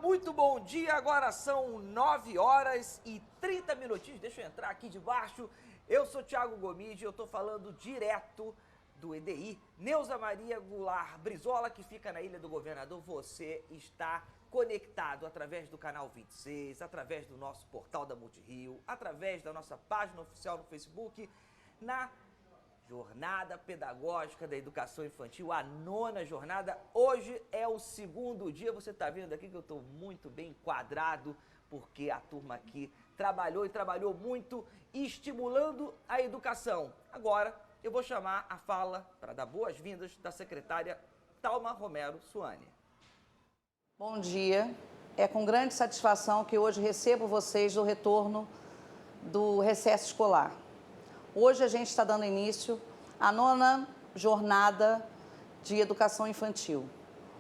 muito bom dia. Agora são 9 horas e 30 minutinhos. Deixa eu entrar aqui debaixo. Eu sou Thiago Gomide e eu estou falando direto do EDI. Neuza Maria Goulart Brizola, que fica na Ilha do Governador. Você está conectado através do canal 26, através do nosso portal da Multirio, através da nossa página oficial no Facebook, na Jornada Pedagógica da Educação Infantil, a 9ª jornada. Hoje é o segundo dia. Você está vendo aqui que eu estou muito bem enquadrado, porque a turma aqui trabalhou e trabalhou muito, estimulando a educação. Agora eu vou chamar a fala, para dar boas-vindas, da secretária Thalma Romero Suane. Bom dia. É com grande satisfação que hoje recebo vocês do retorno do recesso escolar. Hoje a gente está dando início à 9ª jornada de educação infantil.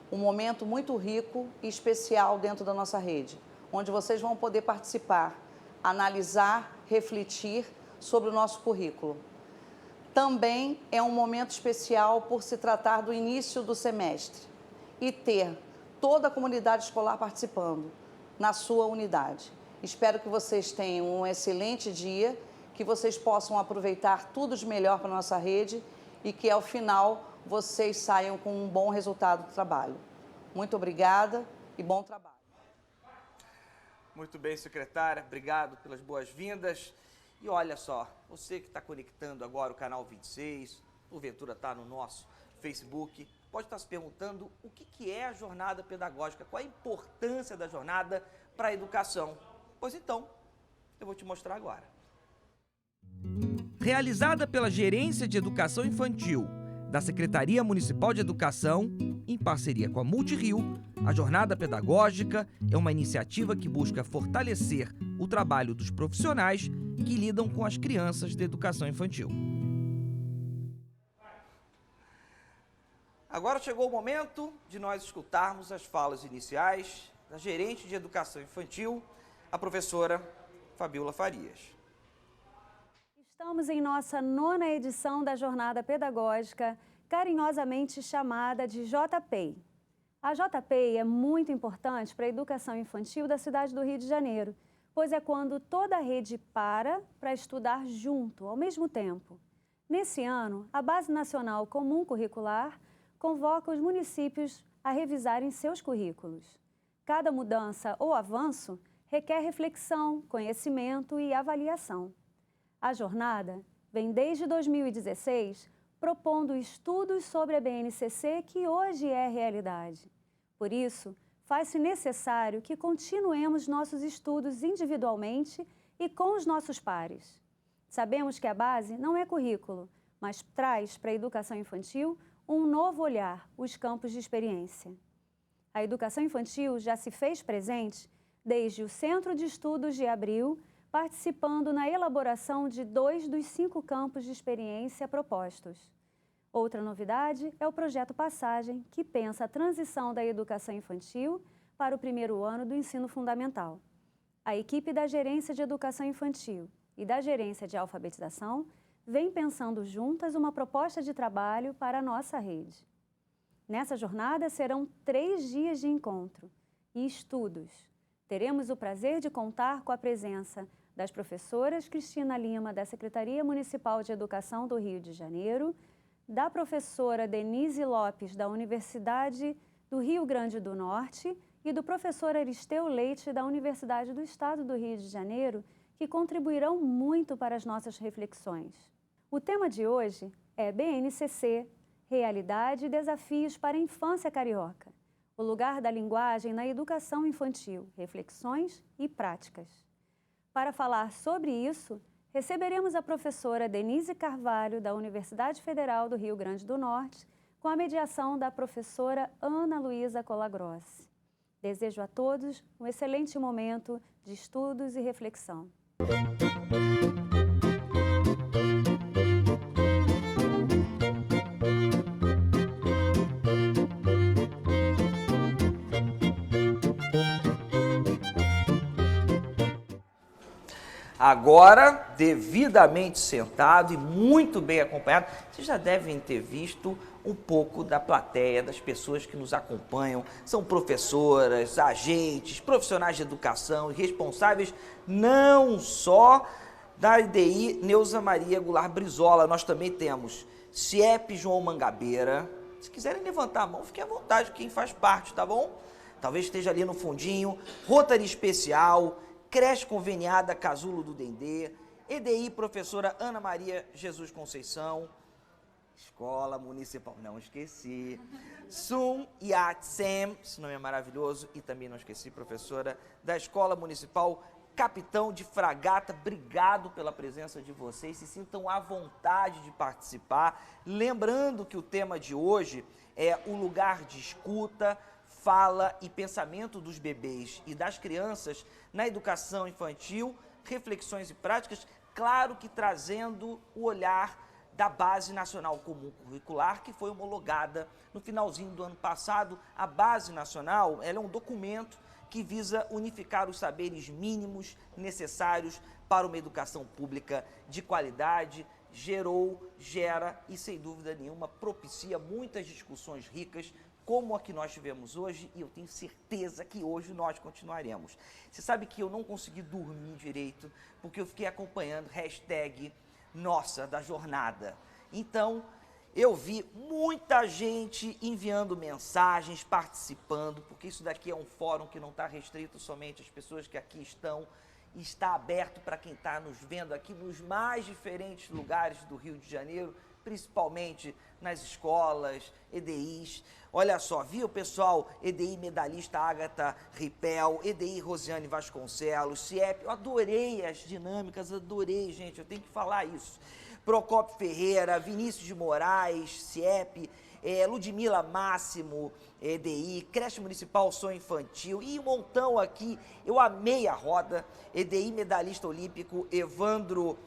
Um momento muito rico e especial dentro da nossa rede, onde vocês vão poder participar, analisar, refletir sobre o nosso currículo. Também é um momento especial por se tratar do início do semestre e ter toda a comunidade escolar participando na sua unidade. Espero que vocês tenham um excelente dia, que vocês possam aproveitar tudo de melhor para a nossa rede e que, ao final, vocês saiam com um bom resultado do trabalho. Muito obrigada e bom trabalho. Muito bem, secretária. Obrigado pelas boas-vindas. E olha só, você que está conectando agora o canal 26, porventura está no nosso Facebook, pode estar se perguntando o que é a jornada pedagógica, qual a importância da jornada para a educação. Pois então, eu vou te mostrar agora. Realizada pela Gerência de Educação Infantil da Secretaria Municipal de Educação, em parceria com a Multirio, a Jornada Pedagógica é uma iniciativa que busca fortalecer o trabalho dos profissionais que lidam com as crianças de educação infantil. Agora chegou o momento de nós escutarmos as falas iniciais da gerente de educação infantil, a professora Fabiola Farias. Estamos em nossa 9ª edição da Jornada Pedagógica, carinhosamente chamada de JPEI. A JPEI é muito importante para a educação infantil da cidade do Rio de Janeiro, pois é quando toda a rede para estudar junto, ao mesmo tempo. Nesse ano, a Base Nacional Comum Curricular convoca os municípios a revisarem seus currículos. Cada mudança ou avanço requer reflexão, conhecimento e avaliação. A jornada vem desde 2016 propondo estudos sobre a BNCC que hoje é realidade. Por isso, faz-se necessário que continuemos nossos estudos individualmente e com os nossos pares. Sabemos que a base não é currículo, mas traz para a educação infantil um novo olhar, os campos de experiência. A educação infantil já se fez presente desde o Centro de Estudos de Abril, participando na elaboração de 2 dos 5 campos de experiência propostos. Outra novidade é o projeto Passagem, que pensa a transição da educação infantil para o primeiro ano do ensino fundamental. A equipe da Gerência de Educação Infantil e da Gerência de Alfabetização vem pensando juntas uma proposta de trabalho para a nossa rede. Nessa jornada serão 3 dias de encontro e estudos. Teremos o prazer de contar com a presença das professoras Cristina Lima, da Secretaria Municipal de Educação do Rio de Janeiro, da professora Denise Lopes, da Universidade do Rio Grande do Norte, e do professor Aristeu Leite, da Universidade do Estado do Rio de Janeiro, que contribuirão muito para as nossas reflexões. O tema de hoje é BNCC, Realidade e Desafios para a Infância Carioca, o lugar da linguagem na educação infantil, reflexões e práticas. Para falar sobre isso, receberemos a professora Denise Carvalho, da Universidade Federal do Rio Grande do Norte, com a mediação da professora Ana Luísa Colagrossi. Desejo a todos um excelente momento de estudos e reflexão. Agora, devidamente sentado e muito bem acompanhado, vocês já devem ter visto um pouco da plateia, das pessoas que nos acompanham. São professoras, agentes, profissionais de educação e responsáveis não só da EDI Neuza Maria Goulart Brizola. Nós também temos CIEP João Mangabeira. Se quiserem levantar a mão, fiquem à vontade, quem faz parte, tá bom? Talvez esteja ali no fundinho. Rotary Especial, Creche Conveniada Casulo do Dendê, EDI Professora Ana Maria Jesus Conceição, Escola Municipal, não esqueci, Sum Yat Sem, esse nome é maravilhoso, e também não esqueci, professora da Escola Municipal Capitão de Fragata. Obrigado pela presença de vocês, se sintam à vontade de participar. Lembrando que o tema de hoje é o lugar de escuta, fala e pensamento dos bebês e das crianças na educação infantil, reflexões e práticas, claro que trazendo o olhar da Base Nacional Comum Curricular, que foi homologada no finalzinho do ano passado. A Base Nacional, ela é um documento que visa unificar os saberes mínimos necessários para uma educação pública de qualidade, gera e, sem dúvida nenhuma, propicia muitas discussões ricas, como a que nós tivemos hoje, e eu tenho certeza que hoje nós continuaremos. Você sabe que eu não consegui dormir direito, porque eu fiquei acompanhando #Nossa da Jornada. Então, eu vi muita gente enviando mensagens, participando, porque isso daqui é um fórum que não está restrito somente às pessoas que aqui estão, está aberto para quem está nos vendo aqui nos mais diferentes lugares do Rio de Janeiro, principalmente nas escolas, EDIs. Olha só, viu, pessoal? EDI medalhista Agatha Ripel, EDI Rosiane Vasconcelos, CIEP. Eu adorei as dinâmicas, adorei, gente, eu tenho que falar isso. Procópio Ferreira, Vinícius de Moraes, CIEP, Ludmila Máximo, EDI, Creche Municipal Sonho Infantil e um montão aqui. Eu amei a roda. EDI medalhista olímpico Evandro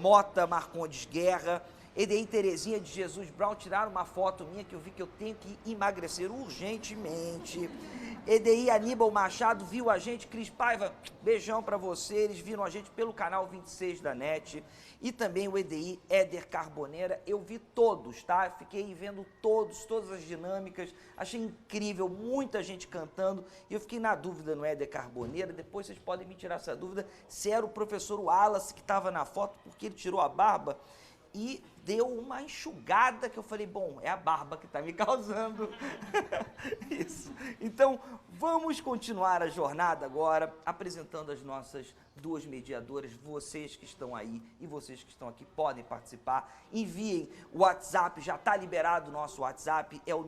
Mota Marcondes Guerra, EDI Terezinha de Jesus Brown, tiraram uma foto minha que eu vi que eu tenho que emagrecer urgentemente. EDI Aníbal Machado viu a gente, Cris Paiva, beijão pra você, eles viram a gente pelo canal 26 da NET. E também o EDI Éder Carboneira, eu vi todos, tá? Fiquei vendo todas as dinâmicas, achei incrível, muita gente cantando, e eu fiquei na dúvida no Éder Carboneira, depois vocês podem me tirar essa dúvida, se era o professor Wallace que estava na foto, porque ele tirou a barba, e deu uma enxugada que eu falei, bom, é a barba que está me causando isso. Então, vamos continuar a jornada agora, apresentando as nossas duas mediadoras. Vocês que estão aí e vocês que estão aqui podem participar. Enviem o WhatsApp, já está liberado o nosso WhatsApp, é o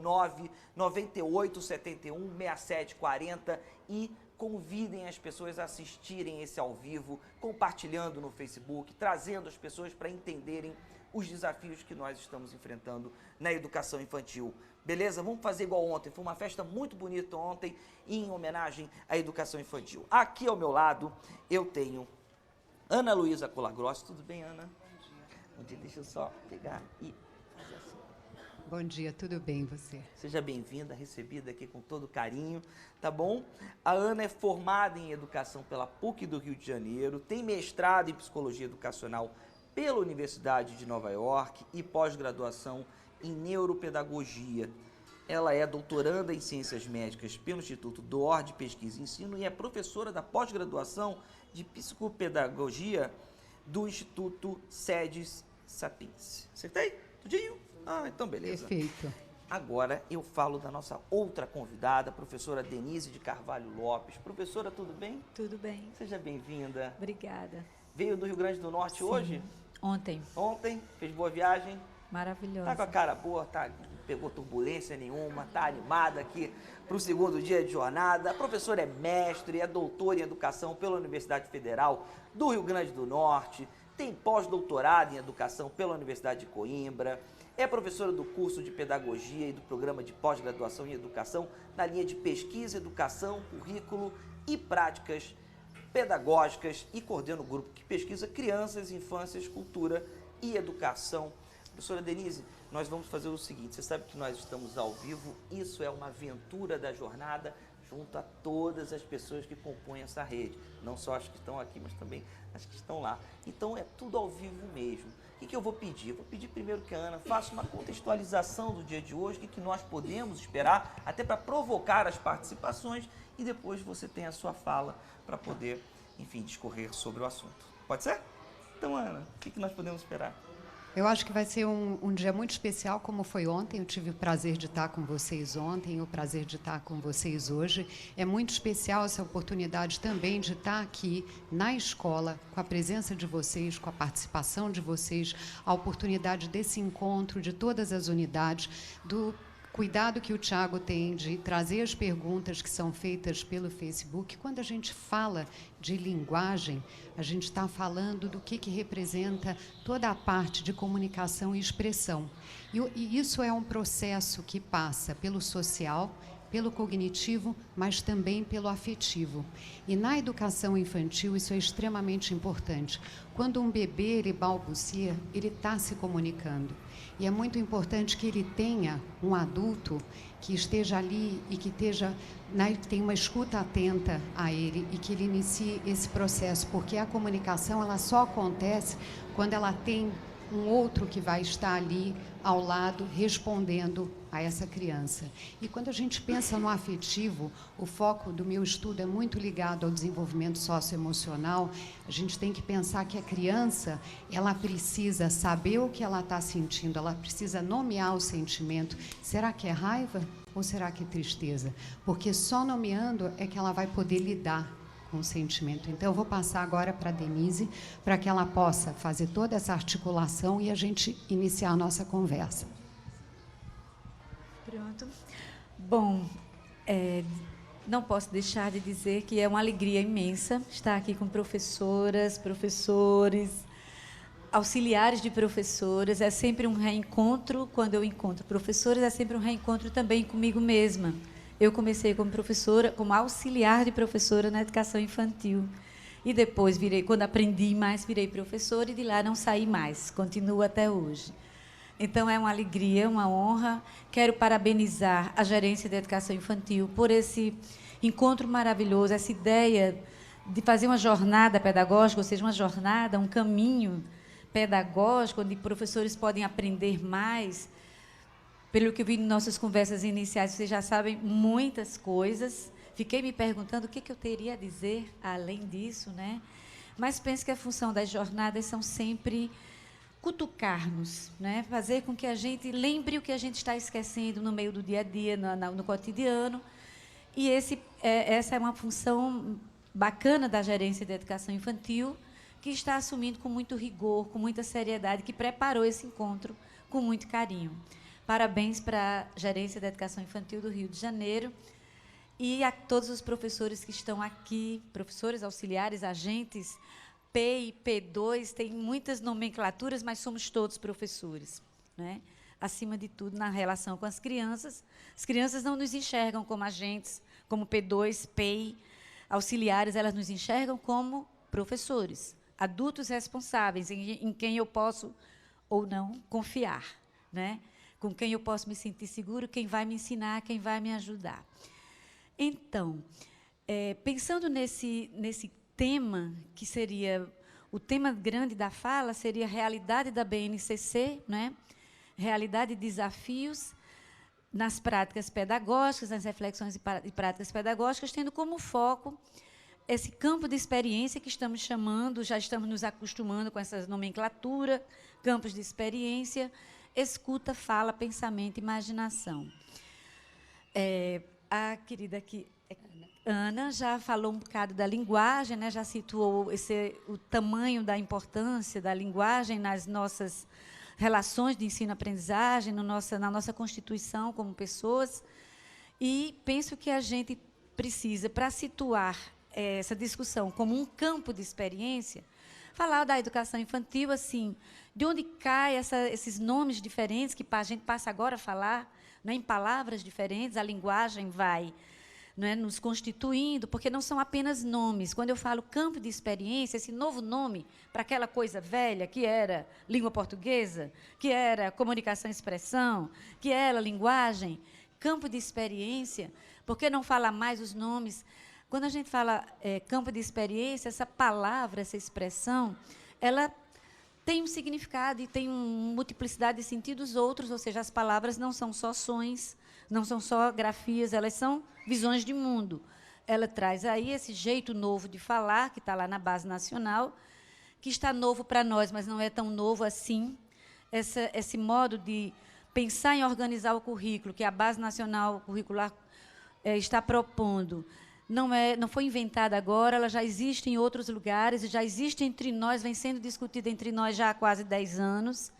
998716740 e convidem as pessoas a assistirem esse ao vivo, compartilhando no Facebook, trazendo as pessoas para entenderem os desafios que nós estamos enfrentando na educação infantil. Beleza? Vamos fazer igual ontem. Foi uma festa muito bonita ontem em homenagem à educação infantil. Aqui ao meu lado eu tenho Ana Luísa Colagrossi. Tudo bem, Ana? Bom dia. Bom dia. Deixa eu só pegar e fazer assim. Bom dia, tudo bem você? Seja bem-vinda, recebida aqui com todo carinho, tá bom? A Ana é formada em Educação pela PUC do Rio de Janeiro, tem mestrado em Psicologia Educacional pela Universidade de Nova York e pós-graduação em Neuropedagogia. Ela é doutoranda em Ciências Médicas pelo Instituto DOR de Pesquisa e Ensino e é professora da pós-graduação de Psicopedagogia do Instituto SEDES Sapiens. Acertei? Tudinho? Ah, então beleza. Perfeito. Agora eu falo da nossa outra convidada, a professora Denise de Carvalho Lopes. Professora, tudo bem? Tudo bem. Seja bem-vinda. Obrigada. Veio do Rio Grande do Norte Sim. hoje? Ontem. Ontem, fez boa viagem? Maravilhosa. Tá com a cara boa, tá, pegou turbulência nenhuma, tá animada aqui para o segundo dia de jornada. A professora é mestre, é doutora em Educação pela Universidade Federal do Rio Grande do Norte, tem pós-doutorado em Educação pela Universidade de Coimbra, é professora do curso de Pedagogia e do programa de pós-graduação em Educação na linha de Pesquisa, Educação, Currículo e Práticas Pedagógicas e coordena o grupo que pesquisa crianças, infâncias, cultura e educação. Professora Denise, nós vamos fazer o seguinte, você sabe que nós estamos ao vivo, isso é uma aventura da jornada, junto a todas as pessoas que compõem essa rede, não só as que estão aqui, mas também as que estão lá. Então é tudo ao vivo mesmo. O que eu vou pedir? Eu vou pedir primeiro que a Ana faça uma contextualização do dia de hoje, o que nós podemos esperar, até para provocar as participações, e depois você tem a sua fala para poder, enfim, discorrer sobre o assunto. Pode ser? Então, Ana, o que nós podemos esperar? Eu acho que vai ser um dia muito especial, como foi ontem. Eu tive o prazer de estar com vocês ontem, o prazer de estar com vocês hoje. É muito especial essa oportunidade também de estar aqui na escola, com a presença de vocês, com a participação de vocês, a oportunidade desse encontro de todas as unidades, do cuidado que o Tiago tem de trazer as perguntas que são feitas pelo Facebook. Quando a gente fala de linguagem, a gente está falando do que representa toda a parte de comunicação e expressão. E isso é um processo que passa pelo social, pelo cognitivo, mas também pelo afetivo. E na educação infantil isso é extremamente importante. Quando um bebê ele balbucia, ele está se comunicando. E é muito importante que ele tenha um adulto que esteja ali e que tenha uma escuta atenta a ele e que ele inicie esse processo, porque a comunicação ela só acontece quando ela tem um outro que vai estar ali ao lado respondendo a essa criança. E quando a gente pensa no afetivo, o foco do meu estudo é muito ligado ao desenvolvimento socioemocional. A gente tem que pensar que a criança, ela precisa saber o que ela está sentindo, ela precisa nomear o sentimento. Será que é raiva ou será que é tristeza? Porque só nomeando é que ela vai poder lidar com o sentimento. Então, eu vou passar agora para a Denise, para que ela possa fazer toda essa articulação e a gente iniciar a nossa conversa. Pronto. Bom, não posso deixar de dizer que é uma alegria imensa estar aqui com professoras, professores, auxiliares de professoras. É sempre um reencontro, quando eu encontro professores, é sempre um reencontro também comigo mesma. Eu comecei como professora, como auxiliar de professora na educação infantil. E depois quando aprendi mais, virei professora e de lá não saí mais. Continuo até hoje. Então, é uma alegria, uma honra. Quero parabenizar a Gerência de Educação Infantil por esse encontro maravilhoso, essa ideia de fazer uma jornada pedagógica, ou seja, uma jornada, um caminho pedagógico, onde professores podem aprender mais. Pelo que eu vi em nossas conversas iniciais, vocês já sabem muitas coisas. Fiquei me perguntando o que eu teria a dizer além disso, né? Mas penso que a função das jornadas são sempre cutucar-nos, né? Fazer com que a gente lembre o que a gente está esquecendo no meio do dia a dia, no cotidiano. E essa é uma função bacana da Gerência de Educação Infantil, que está assumindo com muito rigor, com muita seriedade, que preparou esse encontro com muito carinho. Parabéns para a Gerência da Educação Infantil do Rio de Janeiro e a todos os professores que estão aqui, professores, auxiliares, agentes, P e P2, tem muitas nomenclaturas, mas somos todos professores, né? Acima de tudo, na relação com as crianças não nos enxergam como agentes, como P2, PEI, auxiliares, elas nos enxergam como professores, adultos responsáveis, em quem eu posso ou não confiar, né? Com quem eu posso me sentir seguro, quem vai me ensinar, quem vai me ajudar. Então, pensando nesse tema, que seria o tema grande da fala, seria a realidade da BNCC, né? Realidade e desafios nas práticas pedagógicas, nas reflexões e práticas pedagógicas, tendo como foco esse campo de experiência que estamos chamando, já estamos nos acostumando com essa nomenclatura, campos de experiência, escuta, fala, pensamento, imaginação. A querida aqui, Ana, já falou um bocado da linguagem, né? Já situou o tamanho da importância da linguagem nas nossas relações de ensino-aprendizagem, na nossa constituição como pessoas. E penso que a gente precisa, para situar essa discussão como um campo de experiência, falar da educação infantil, assim, de onde caem esses nomes diferentes que a gente passa agora a falar, né, em palavras diferentes, a linguagem vai, né, nos constituindo, porque não são apenas nomes. Quando eu falo campo de experiência, esse novo nome para aquela coisa velha que era língua portuguesa, que era comunicação e expressão, que era linguagem, campo de experiência, por que não falar mais os nomes? Quando a gente fala campo de experiência, essa palavra, essa expressão, ela tem um significado e tem uma multiplicidade de sentidos outros, ou seja, as palavras não são só sons, não são só grafias, elas são visões de mundo. Ela traz aí esse jeito novo de falar, que está lá na Base Nacional, que está novo para nós, mas não é tão novo assim. Esse modo de pensar em organizar o currículo, que a Base Nacional Curricular está propondo, não foi inventada agora, ela já existe em outros lugares, já existe entre nós, vem sendo discutida entre nós já há quase 10 anos.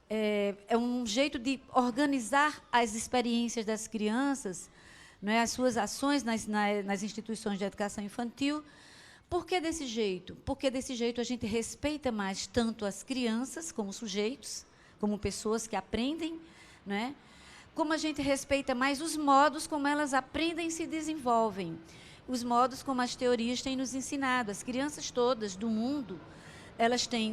É um jeito de organizar as experiências das crianças, não é, as suas ações nas instituições de educação infantil. Por que desse jeito? Porque desse jeito a gente respeita mais tanto as crianças como sujeitos, como pessoas que aprendem, não é? Como a gente respeita mais os modos como elas aprendem e se desenvolvem, os modos como as teorias têm nos ensinado. As crianças todas do mundo,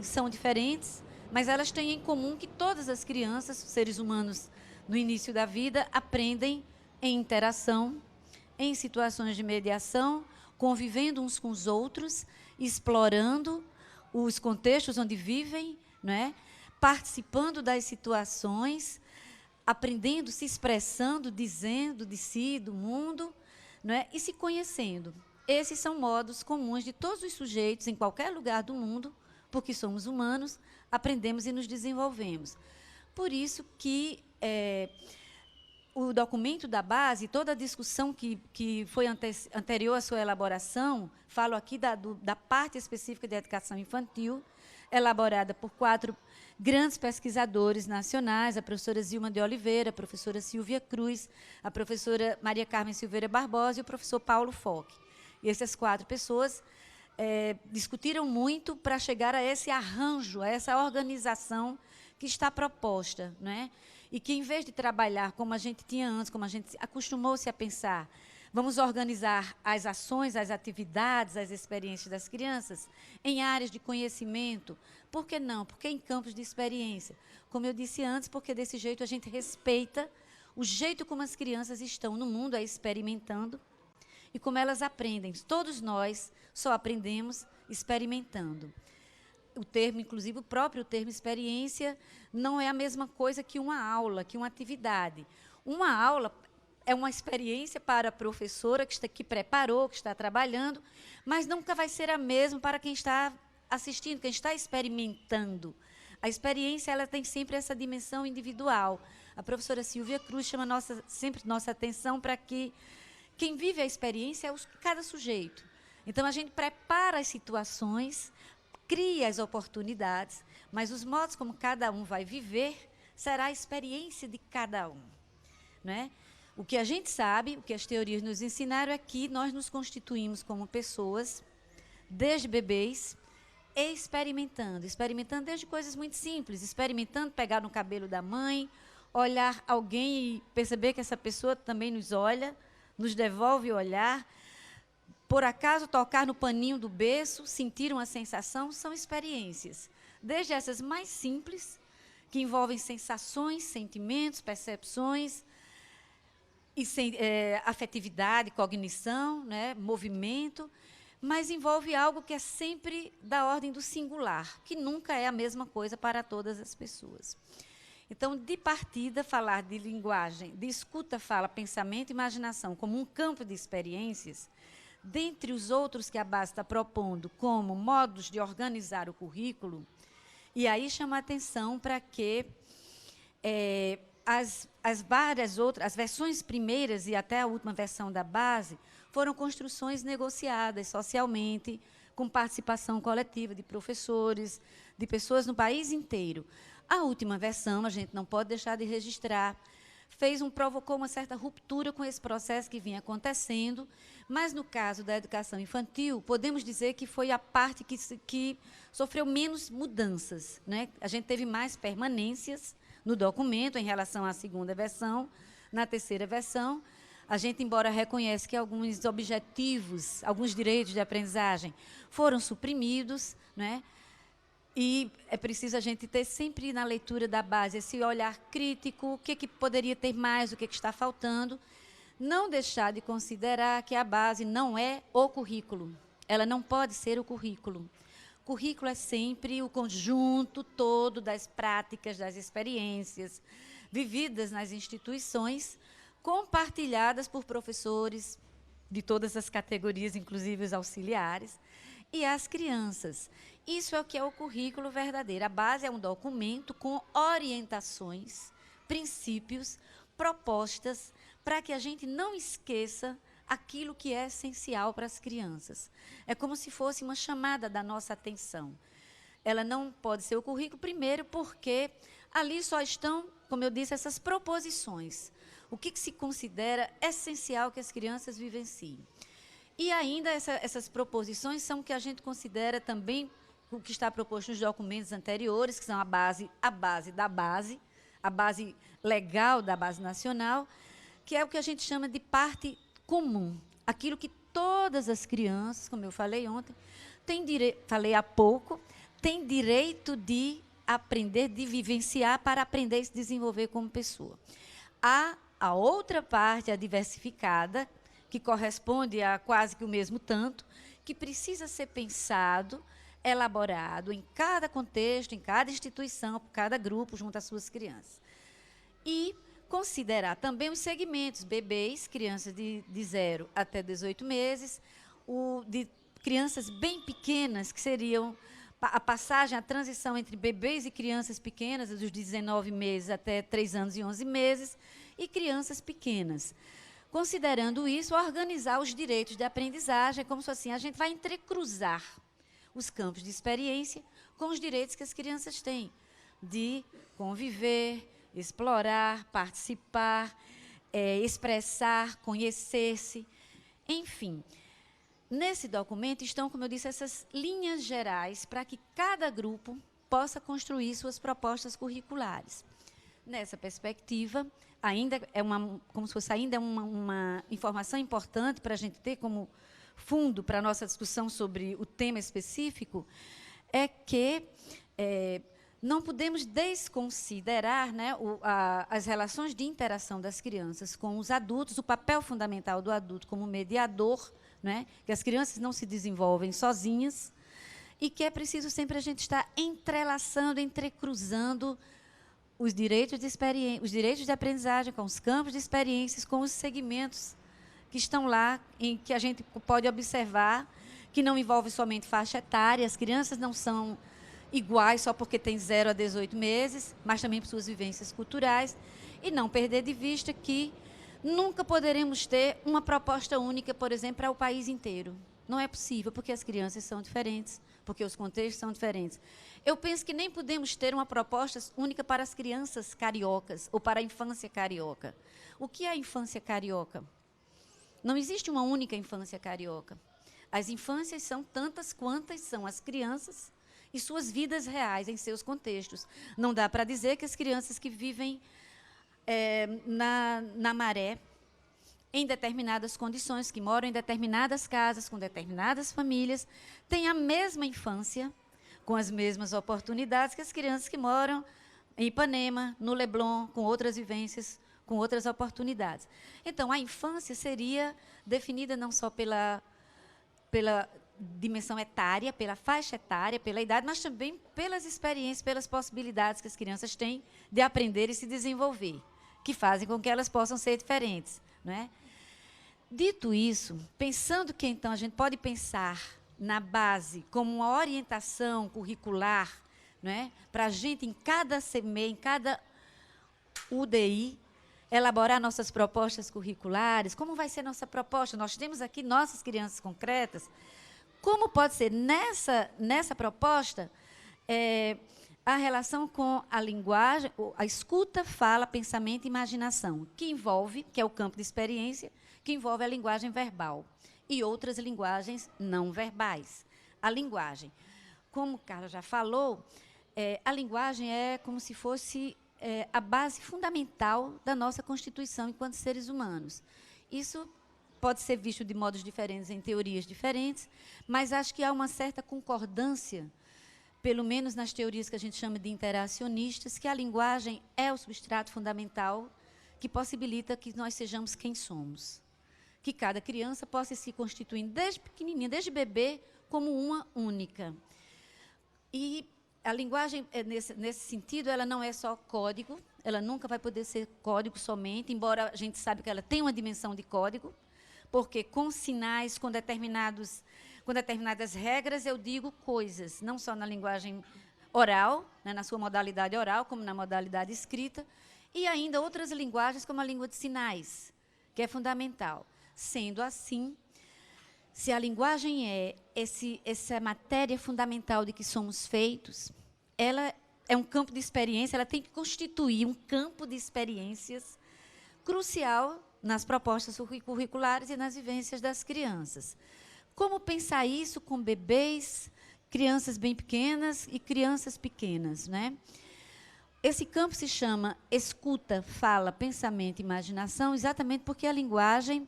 são diferentes, mas elas têm em comum que todas as crianças, seres humanos, no início da vida, aprendem em interação, em situações de mediação, convivendo uns com os outros, explorando os contextos onde vivem, não é? Participando das situações, aprendendo, se expressando, dizendo de si, do mundo, não é? E se conhecendo. Esses são modos comuns de todos os sujeitos, em qualquer lugar do mundo, porque somos humanos, aprendemos e nos desenvolvemos. Por isso que o documento da base, toda a discussão que foi anterior à sua elaboração, falo aqui da parte específica de educação infantil, elaborada por 4 grandes pesquisadores nacionais, a professora Zilma de Oliveira, a professora Silvia Cruz, a professora Maria Carmen Silveira Barbosa e o professor Paulo Foch. E essas 4 pessoas discutiram muito para chegar a esse arranjo, a essa organização que está proposta, não é? E que, em vez de trabalhar como a gente tinha antes, como a gente acostumou-se a pensar, vamos organizar as ações, as atividades, as experiências das crianças em áreas de conhecimento. Por que não? Porque em campos de experiência. Como eu disse antes, porque desse jeito a gente respeita o jeito como as crianças estão no mundo, experimentando, e como elas aprendem. Todos nós só aprendemos experimentando. O termo, inclusive, o próprio termo experiência não é a mesma coisa que uma aula, que uma atividade. Uma aula é uma experiência para a professora que preparou, que está trabalhando, mas nunca vai ser a mesma para quem está assistindo, quem está experimentando. A experiência ela tem sempre essa dimensão individual. A professora Silvia Cruz chama sempre nossa atenção para que quem vive a experiência é cada sujeito. Então, a gente prepara as situações, cria as oportunidades, mas os modos como cada um vai viver será a experiência de cada um, não é? O que a gente sabe, o que as teorias nos ensinaram é que nós nos constituímos como pessoas, desde bebês, experimentando desde coisas muito simples, experimentando pegar no cabelo da mãe, olhar alguém e perceber que essa pessoa também nos olha, nos devolve o olhar, por acaso tocar no paninho do berço, sentir uma sensação, são experiências. Desde essas mais simples, que envolvem sensações, sentimentos, percepções, e afetividade, cognição, né, movimento, mas envolve algo que é sempre da ordem do singular, que nunca é a mesma coisa para todas as pessoas. Então, de partida, falar de linguagem, de escuta, fala, pensamento e imaginação como um campo de experiências, dentre os outros que a base está propondo como modos de organizar o currículo, e aí chama a atenção para que as várias outras, as versões primeiras e até a última versão da base, foram construções negociadas socialmente, com participação coletiva de professores, de pessoas no país inteiro. A última versão, a gente não pode deixar de registrar, provocou uma certa ruptura com esse processo que vinha acontecendo, mas no caso da educação infantil, podemos dizer que foi a parte que sofreu menos mudanças, né? A gente teve mais permanências no documento em relação à segunda versão. Na terceira versão, a gente, embora reconheça que alguns objetivos, alguns direitos de aprendizagem foram suprimidos, né? E é preciso a gente ter sempre na leitura da base esse olhar crítico, o que poderia ter mais, o que está faltando. Não deixar de considerar que a base não é o currículo. Ela não pode ser o currículo. Currículo é sempre o conjunto todo das práticas, das experiências vividas nas instituições, compartilhadas por professores de todas as categorias, inclusive os auxiliares, e as crianças. Isso é o que é o currículo verdadeiro. A base é um documento com orientações, princípios, propostas, para que a gente não esqueça aquilo que é essencial para as crianças. É como se fosse uma chamada da nossa atenção. Ela não pode ser o currículo, primeiro, porque ali só estão, como eu disse, essas proposições. O que se considera essencial que as crianças vivenciem. E ainda essas proposições são o que a gente considera também o que está proposto nos documentos anteriores, que são a base da base, a base legal da base nacional, que é o que a gente chama de parte comum, aquilo que todas as crianças, como eu falei ontem, falei há pouco, têm direito de aprender, de vivenciar para aprender e se desenvolver como pessoa. Há a outra parte, a diversificada, que corresponde a quase que o mesmo tanto, que precisa ser pensado, elaborado em cada contexto, em cada instituição, por cada grupo, junto às suas crianças. E considerar também os segmentos, bebês, crianças de 0 até 18 meses, de crianças bem pequenas, que seriam a passagem, a transição entre bebês e crianças pequenas, dos 19 meses até 3 anos e 11 meses, e crianças pequenas. Considerando isso, organizar os direitos de aprendizagem, como se assim, a gente vai entrecruzar os campos de experiência com os direitos que as crianças têm, de conviver, explorar, participar, expressar, conhecer-se, enfim. Nesse documento estão, como eu disse, essas linhas gerais para que cada grupo possa construir suas propostas curriculares. Nessa perspectiva, ainda é como se fosse ainda uma informação importante para a gente ter como fundo para a nossa discussão sobre o tema específico, é que não podemos desconsiderar, né, as relações de interação das crianças com os adultos, o papel fundamental do adulto como mediador, né, que as crianças não se desenvolvem sozinhas e que é preciso sempre a gente estar entrelaçando, entrecruzando os direitos de aprendizagem com os campos de experiências, com os segmentos que estão lá, em que a gente pode observar que não envolve somente faixa etária, as crianças não são iguais só porque têm 0 a 18 meses, mas também por suas vivências culturais, e não perder de vista que nunca poderemos ter uma proposta única, por exemplo, para o país inteiro. Não é possível, porque as crianças são diferentes, porque os contextos são diferentes. Eu penso que nem podemos ter uma proposta única para as crianças cariocas ou para a infância carioca. O que é a infância carioca? Não existe uma única infância carioca. As infâncias são tantas quantas são as crianças e suas vidas reais em seus contextos. Não dá para dizer que as crianças que vivem na maré, em determinadas condições, que moram em determinadas casas, com determinadas famílias, têm a mesma infância, com as mesmas oportunidades que as crianças que moram em Ipanema, no Leblon, com outras vivências, com outras oportunidades. Então, a infância seria definida não só pela dimensão etária, pela faixa etária, pela idade, mas também pelas experiências, pelas possibilidades que as crianças têm de aprender e se desenvolver, que fazem com que elas possam ser diferentes, não é? Dito isso, pensando que, então, a gente pode pensar na base como uma orientação curricular, não é? Para a gente, em cada CME, em cada UDI, elaborar nossas propostas curriculares, como vai ser nossa proposta? Nós temos aqui nossas crianças concretas. Como pode ser nessa proposta a relação com a linguagem, a escuta, fala, pensamento e imaginação, que é o campo de experiência, que envolve a linguagem verbal e outras linguagens não verbais. A linguagem, como Carla já falou, a linguagem é como se fosse a base fundamental da nossa Constituição enquanto seres humanos. Isso pode ser visto de modos diferentes, em teorias diferentes, mas acho que há uma certa concordância pelo menos nas teorias que a gente chama de interacionistas, que a linguagem é o substrato fundamental que possibilita que nós sejamos quem somos. Que cada criança possa se constituir desde pequenininha, desde bebê, como uma única. E a linguagem, nesse sentido, ela não é só código, ela nunca vai poder ser código somente, embora a gente saiba que ela tem uma dimensão de código, porque com sinais, com determinadas regras, eu digo coisas, não só na linguagem oral, né, na sua modalidade oral, como na modalidade escrita, e ainda outras linguagens, como a língua de sinais, que é fundamental. Sendo assim, se a linguagem é essa matéria fundamental de que somos feitos, ela é um campo de experiência, ela tem que constituir um campo de experiências crucial nas propostas curriculares e nas vivências das crianças. Como pensar isso com bebês, crianças bem pequenas e crianças pequenas, né? Esse campo se chama escuta, fala, pensamento e imaginação, exatamente porque a linguagem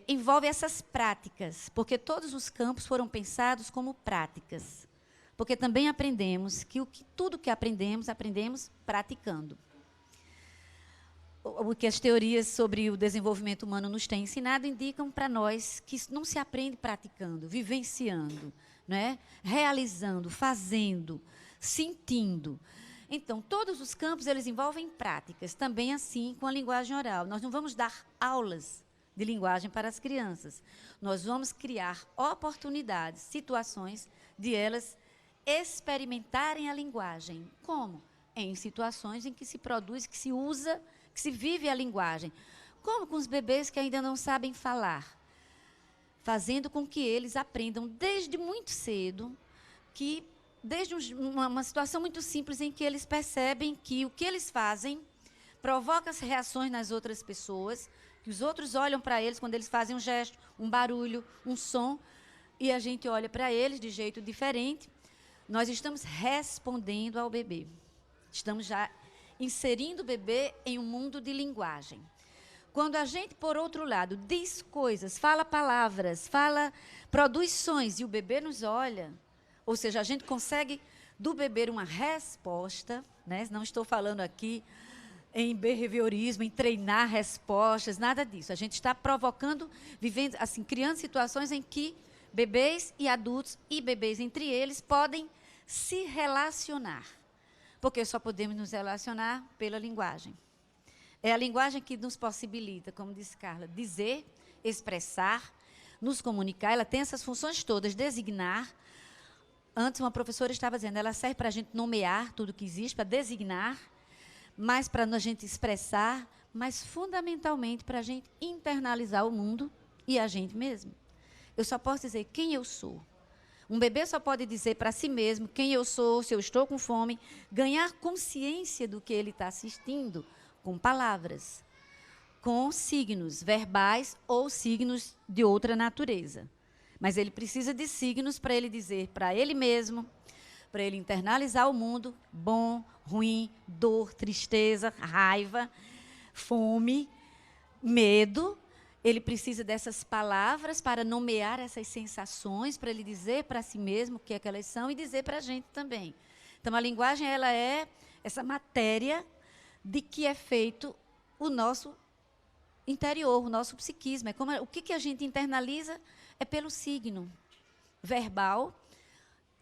envolve essas práticas, porque todos os campos foram pensados como práticas. Porque também aprendemos que tudo que aprendemos praticando. O que as teorias sobre o desenvolvimento humano nos têm ensinado indicam para nós que não se aprende praticando, vivenciando, não é? Realizando, fazendo, sentindo. Então, todos os campos eles envolvem práticas, também assim com a linguagem oral. Nós não vamos dar aulas de linguagem para as crianças. Nós vamos criar oportunidades, situações de elas experimentarem a linguagem. Como? Em situações em que se produz, que se usa, que se vive a linguagem. Como com os bebês que ainda não sabem falar. Fazendo com que eles aprendam desde muito cedo, desde uma situação muito simples em que eles percebem que o que eles fazem provoca as reações nas outras pessoas, que os outros olham para eles quando eles fazem um gesto, um barulho, um som, e a gente olha para eles de jeito diferente. Nós estamos respondendo ao bebê. Estamos já inserindo o bebê em um mundo de linguagem. Quando a gente, por outro lado, diz coisas, fala palavras, produz sons, e o bebê nos olha, ou seja, a gente consegue do bebê uma resposta, né? Não estou falando aqui em behaviorismo, em treinar respostas, nada disso. A gente está provocando, vivendo, assim, criando situações em que bebês e adultos, e bebês entre eles, podem se relacionar. Porque só podemos nos relacionar pela linguagem. É a linguagem que nos possibilita, como disse Carla, dizer, expressar, nos comunicar. Ela tem essas funções todas, designar. Antes, uma professora estava dizendo, ela serve para a gente nomear tudo que existe, para designar, mas para a gente expressar, mas fundamentalmente para a gente internalizar o mundo e a gente mesmo. Eu só posso dizer quem eu sou. Um bebê só pode dizer para si mesmo quem eu sou, se eu estou com fome, ganhar consciência do que ele está assistindo com palavras, com signos verbais ou signos de outra natureza. Mas ele precisa de signos para ele dizer para ele mesmo, para ele internalizar o mundo, bom, ruim, dor, tristeza, raiva, fome, medo. Ele precisa dessas palavras para nomear essas sensações, para ele dizer para si mesmo o que é que elas são e dizer para a gente também. Então, a linguagem ela é essa matéria de que é feito o nosso interior, o nosso psiquismo. O que a gente internaliza é pelo signo verbal,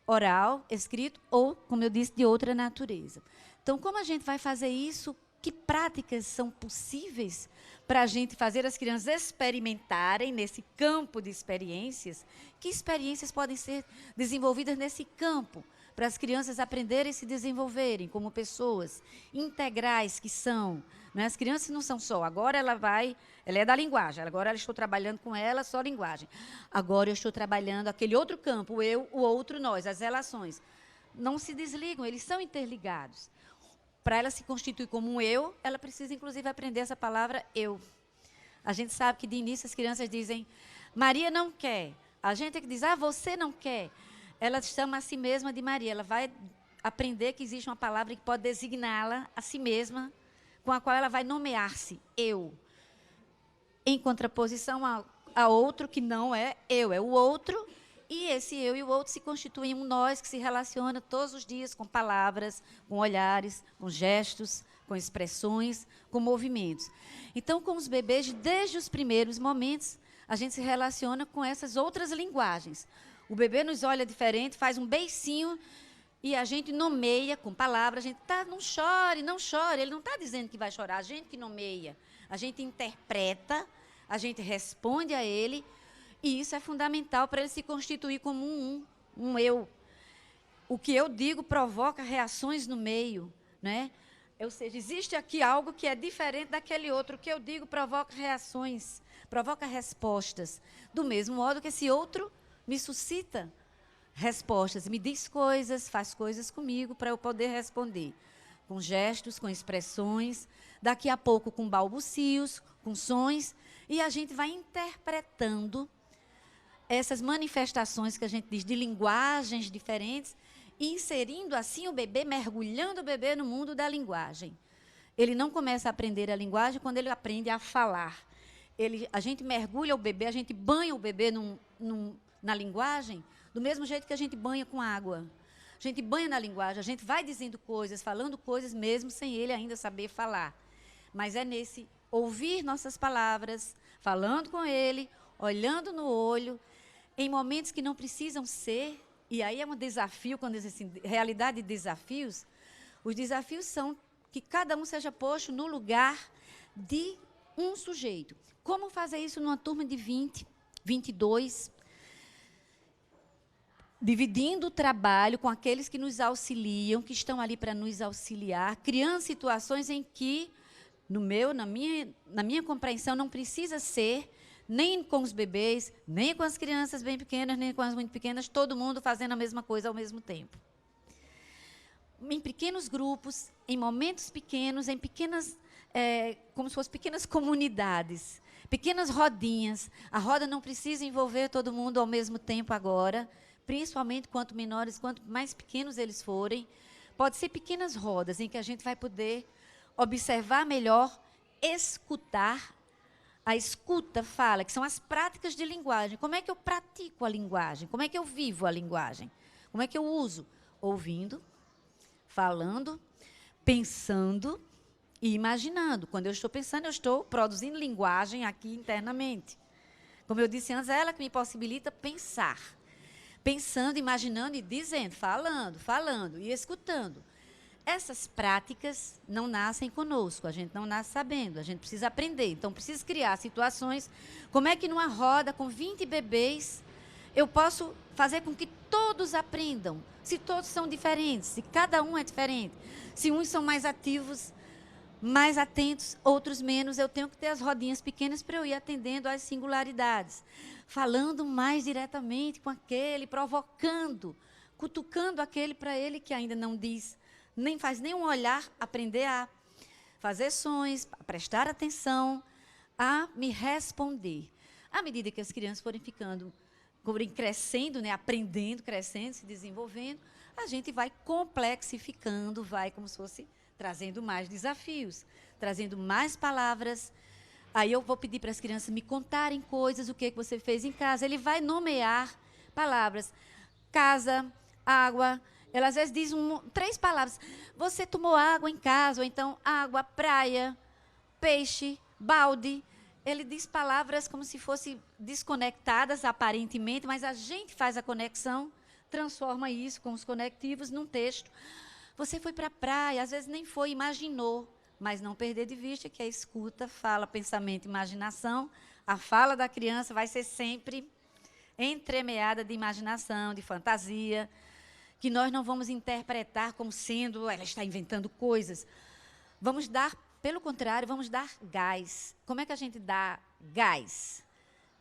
oral, escrito ou, como eu disse, de outra natureza. Então, como a gente vai fazer isso? Que práticas são possíveis para a gente fazer as crianças experimentarem nesse campo de experiências? Que experiências podem ser desenvolvidas nesse campo para as crianças aprenderem e se desenvolverem como pessoas integrais que são? Né? As crianças não são só, agora ela é da linguagem, agora eu estou trabalhando com ela só linguagem. Agora eu estou trabalhando aquele outro campo, o eu, o outro, nós, as relações. Não se desligam, eles são interligados. Para ela se constituir como um eu, ela precisa, inclusive, aprender essa palavra eu. A gente sabe que, de início, as crianças dizem, Maria não quer. A gente é que diz, você não quer. Ela chama a si mesma de Maria. Ela vai aprender que existe uma palavra que pode designá-la a si mesma, com a qual ela vai nomear-se, eu. Em contraposição a outro que não é eu, é o outro E esse eu e o outro se constituem um nós que se relaciona todos os dias com palavras, com olhares, com gestos, com expressões, com movimentos. Então, com os bebês, desde os primeiros momentos, a gente se relaciona com essas outras linguagens. O bebê nos olha diferente, faz um beicinho e a gente nomeia com palavras. A gente não chore, não chore. Ele não está dizendo que vai chorar, a gente que nomeia. A gente interpreta, a gente responde a ele. E isso é fundamental para ele se constituir como um eu. O que eu digo provoca reações no meio, né? Ou seja, existe aqui algo que é diferente daquele outro. O que eu digo provoca reações, provoca respostas. Do mesmo modo que esse outro me suscita respostas, me diz coisas, faz coisas comigo para eu poder responder. Com gestos, com expressões, daqui a pouco com balbucios, com sons, e a gente vai interpretando essas manifestações que a gente diz de linguagens diferentes e inserindo assim o bebê, mergulhando o bebê no mundo da linguagem. Ele não começa a aprender a linguagem quando ele aprende a falar. A gente mergulha o bebê, a gente banha o bebê na linguagem do mesmo jeito que a gente banha com água. A gente banha na linguagem, a gente vai dizendo coisas, falando coisas mesmo sem ele ainda saber falar. Mas é nesse ouvir nossas palavras, falando com ele, olhando no olho, em momentos que não precisam ser, e aí é um desafio, quando diz assim, realidade de desafios, os desafios são que cada um seja posto no lugar de um sujeito. Como fazer isso numa turma de 20, 22, dividindo o trabalho com aqueles que nos auxiliam, que estão ali para nos auxiliar, criando situações em que, na minha compreensão, não precisa ser nem com os bebês, nem com as crianças bem pequenas, nem com as muito pequenas, todo mundo fazendo a mesma coisa ao mesmo tempo. Em pequenos grupos, em momentos pequenos, em pequenas, como se fossem pequenas comunidades, pequenas rodinhas. A roda não precisa envolver todo mundo ao mesmo tempo agora, principalmente quanto menores, quanto mais pequenos eles forem. Pode ser pequenas rodas em que a gente vai poder observar melhor, escutar. A escuta fala, que são as práticas de linguagem. Como é que eu pratico a linguagem? Como é que eu vivo a linguagem? Como é que eu uso? Ouvindo, falando, pensando e imaginando. Quando eu estou pensando, eu estou produzindo linguagem aqui internamente. Como eu disse antes, é ela que me possibilita pensar. Pensando, imaginando e dizendo, falando e escutando. Essas práticas não nascem conosco, a gente não nasce sabendo, a gente precisa aprender. Então, precisa criar situações. Como é que numa roda com 20 bebês, eu posso fazer com que todos aprendam? Se todos são diferentes, se cada um é diferente. Se uns são mais ativos, mais atentos, outros menos, eu tenho que ter as rodinhas pequenas para eu ir atendendo às singularidades. Falando mais diretamente com aquele, provocando, cutucando aquele para ele que ainda não diz, nem faz nenhum olhar, aprender a fazer sons, a prestar atenção, a me responder. À medida que as crianças forem crescendo, né, aprendendo, crescendo, se desenvolvendo, a gente vai complexificando, vai como se fosse trazendo mais desafios, trazendo mais palavras. Aí eu vou pedir para as crianças me contarem coisas, o que você fez em casa. Ele vai nomear palavras. Casa, água. Ela às vezes diz 3 palavras. Você tomou água em casa, ou então água, praia, peixe, balde. Ele diz palavras como se fossem desconectadas, aparentemente, mas a gente faz a conexão, transforma isso com os conectivos num texto. Você foi para a praia, às vezes nem foi, imaginou, mas não perder de vista que a escuta, fala, pensamento, imaginação. A fala da criança vai ser sempre entremeada de imaginação, de fantasia, que nós não vamos interpretar como sendo, ela está inventando coisas. Vamos dar, pelo contrário, vamos dar gás. Como é que a gente dá gás?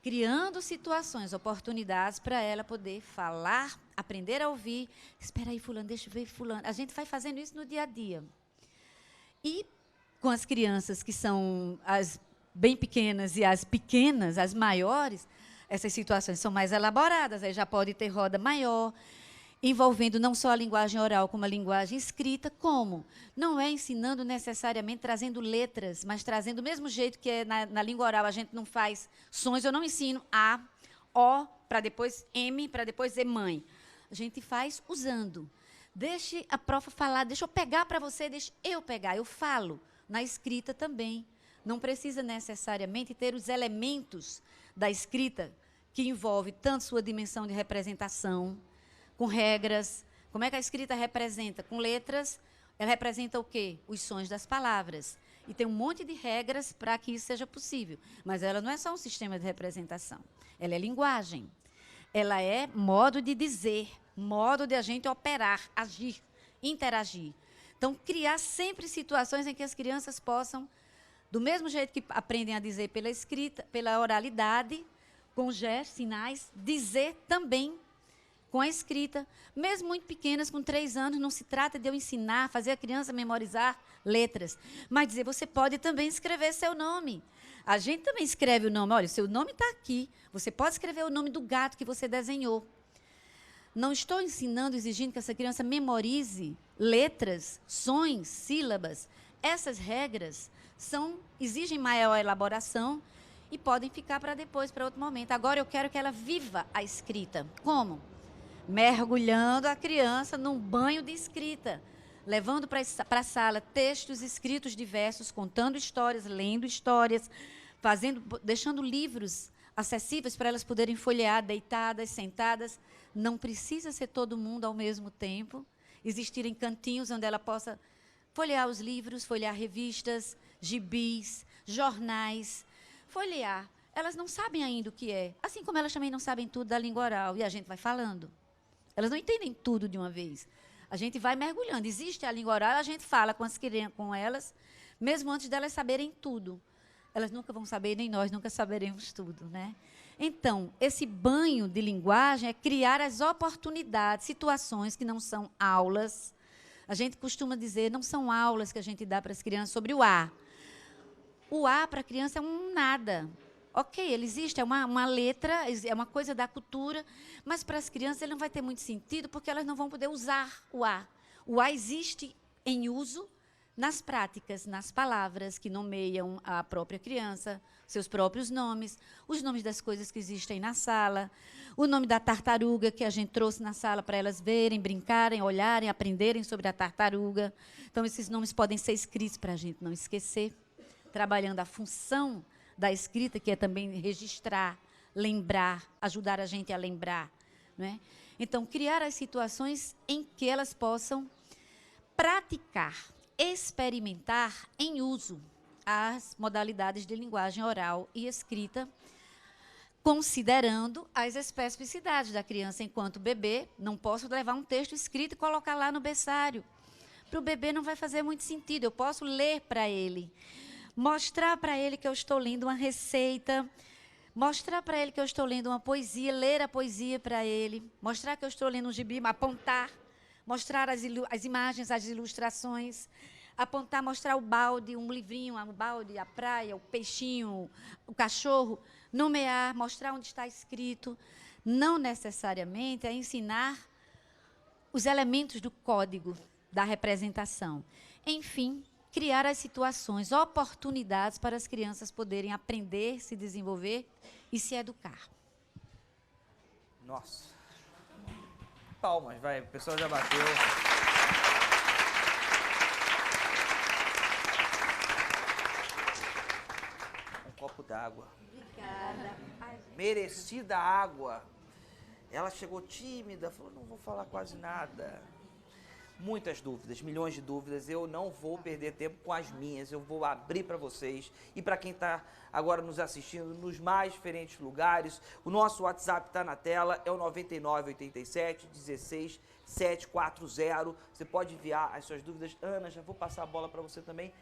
Criando situações, oportunidades para ela poder falar, aprender a ouvir. Espera aí, fulano, deixa eu ver fulano. A gente vai fazendo isso no dia a dia. E com as crianças que são as bem pequenas e as pequenas, as maiores, essas situações são mais elaboradas, aí já pode ter roda maior, envolvendo não só a linguagem oral, como a linguagem escrita. Como? Não é ensinando necessariamente trazendo letras, mas trazendo do mesmo jeito que na língua oral a gente não faz sons. Eu não ensino A, O para depois M, para depois Z mãe. A gente faz usando. Deixe a profa falar, deixa eu pegar para você, deixa eu pegar. Eu falo na escrita também. Não precisa necessariamente ter os elementos da escrita que envolve tanto sua dimensão de representação, com regras. Como é que a escrita representa? Com letras, ela representa o quê? Os sons das palavras. E tem um monte de regras para que isso seja possível. Mas ela não é só um sistema de representação. Ela é linguagem. Ela é modo de dizer, modo de a gente operar, agir, interagir. Então, criar sempre situações em que as crianças possam, do mesmo jeito que aprendem a dizer pela escrita, pela oralidade, com gestos, sinais, dizer também com a escrita. Mesmo muito pequenas, com 3 anos, não se trata de eu ensinar, fazer a criança memorizar letras, mas dizer, você pode também escrever seu nome. A gente também escreve o nome. Olha, o seu nome está aqui. Você pode escrever o nome do gato que você desenhou. Não estou ensinando, exigindo que essa criança memorize letras, sons, sílabas. Essas regras exigem maior elaboração e podem ficar para depois, para outro momento. Agora eu quero que ela viva a escrita. Como? Mergulhando a criança num banho de escrita, levando para a sala textos escritos diversos, contando histórias, lendo histórias, deixando livros acessíveis para elas poderem folhear, deitadas, sentadas. Não precisa ser todo mundo ao mesmo tempo. Existirem cantinhos onde ela possa folhear os livros, folhear revistas, gibis, jornais, folhear. Elas não sabem ainda o que é, assim como elas também não sabem tudo da língua oral, e a gente vai falando. Elas não entendem tudo de uma vez. A gente vai mergulhando. Existe a língua oral, a gente fala com elas, mesmo antes delas saberem tudo. Elas nunca vão saber, nem nós nunca saberemos tudo, né? Então, esse banho de linguagem é criar as oportunidades, situações que não são aulas. A gente costuma dizer, não são aulas que a gente dá para as crianças sobre o A. O A para a criança é um nada. Ok, ele existe, é uma letra, é uma coisa da cultura, mas para as crianças ele não vai ter muito sentido, porque elas não vão poder usar o A. O A existe em uso nas práticas, nas palavras que nomeiam a própria criança, seus próprios nomes, os nomes das coisas que existem na sala, o nome da tartaruga que a gente trouxe na sala para elas verem, brincarem, olharem, aprenderem sobre a tartaruga. Então, esses nomes podem ser escritos para a gente não esquecer, trabalhando a função da escrita, que é também registrar, lembrar, ajudar a gente a lembrar. Não é? Então, criar as situações em que elas possam praticar, experimentar em uso as modalidades de linguagem oral e escrita, considerando as especificidades da criança enquanto bebê. Não posso levar um texto escrito e colocar lá no berçário. Para o bebê não vai fazer muito sentido. Eu posso ler para ele, mostrar para ele que eu estou lendo uma receita, mostrar para ele que eu estou lendo uma poesia, ler a poesia para ele, mostrar que eu estou lendo um gibi, apontar, mostrar as imagens, as ilustrações, apontar, mostrar o balde, um livrinho, o balde, a praia, o peixinho, o cachorro, nomear, mostrar onde está escrito. Não necessariamente é ensinar os elementos do código da representação. Enfim, criar as situações, oportunidades para as crianças poderem aprender, se desenvolver e se educar. Nossa. Palmas, vai, o pessoal já bateu. Um copo d'água. Obrigada. Merecida água. Ela chegou tímida, falou, não vou falar quase nada. Muitas dúvidas, milhões de dúvidas. Eu não vou perder tempo com as minhas. Eu vou abrir para vocês e para quem está agora nos assistindo nos mais diferentes lugares. O nosso WhatsApp está na tela, é o 9987 16 740. Você pode enviar as suas dúvidas. Ana, já vou passar a bola para você também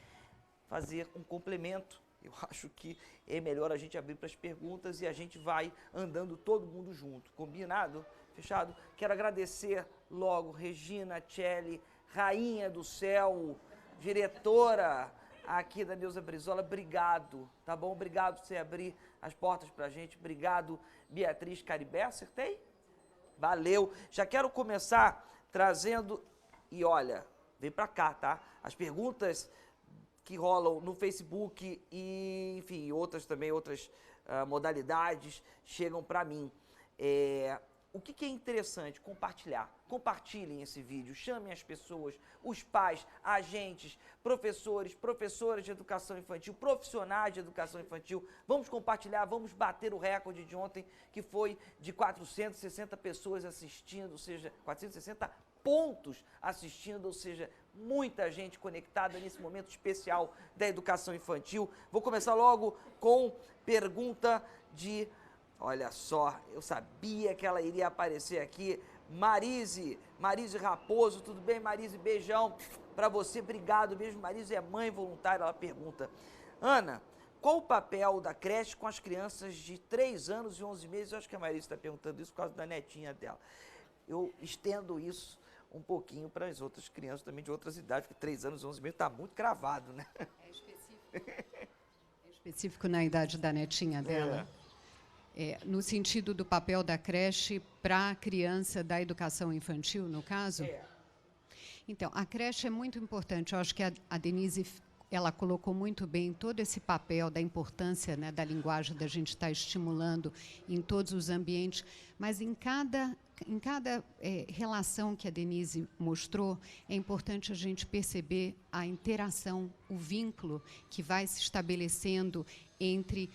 fazer um complemento. Eu acho que é melhor a gente abrir para as perguntas e a gente vai andando todo mundo junto. Combinado? Fechado? Quero agradecer logo Regina Celli, rainha do céu, diretora aqui da Neuza Brizola. Obrigado, tá bom? Obrigado por você abrir as portas pra gente. Obrigado, Beatriz Caribé. Acertei? Valeu. Já quero começar trazendo... E olha, vem pra cá, tá? As perguntas que rolam no Facebook e, enfim, outras também, outras modalidades chegam pra mim. O que é interessante? Compartilhar. Compartilhem esse vídeo, chamem as pessoas, os pais, agentes, professores, professoras de educação infantil, profissionais de educação infantil. Vamos compartilhar, vamos bater o recorde de ontem, que foi de 460 pessoas assistindo, ou seja, 460 pontos assistindo, ou seja, muita gente conectada nesse momento especial da educação infantil. Vou começar logo com pergunta de... Olha só, eu sabia que ela iria aparecer aqui. Marise Raposo, tudo bem, Marise? Beijão para você, obrigado. Beijo, Marise é mãe voluntária, ela pergunta. Ana, qual o papel da creche com as crianças de 3 anos e 11 meses? Eu acho que a Marise está perguntando isso por causa da netinha dela. Eu estendo isso um pouquinho para as outras crianças também de outras idades, porque 3 anos e 11 meses está muito cravado, né? É específico na idade da netinha dela. No sentido do papel da creche para a criança da educação infantil, no caso? Então, a creche é muito importante. Eu acho que a Denise, ela colocou muito bem todo esse papel da importância, né, da linguagem, da gente estar estimulando em todos os ambientes, mas em cada relação que a Denise mostrou, é importante a gente perceber a interação, o vínculo que vai se estabelecendo entre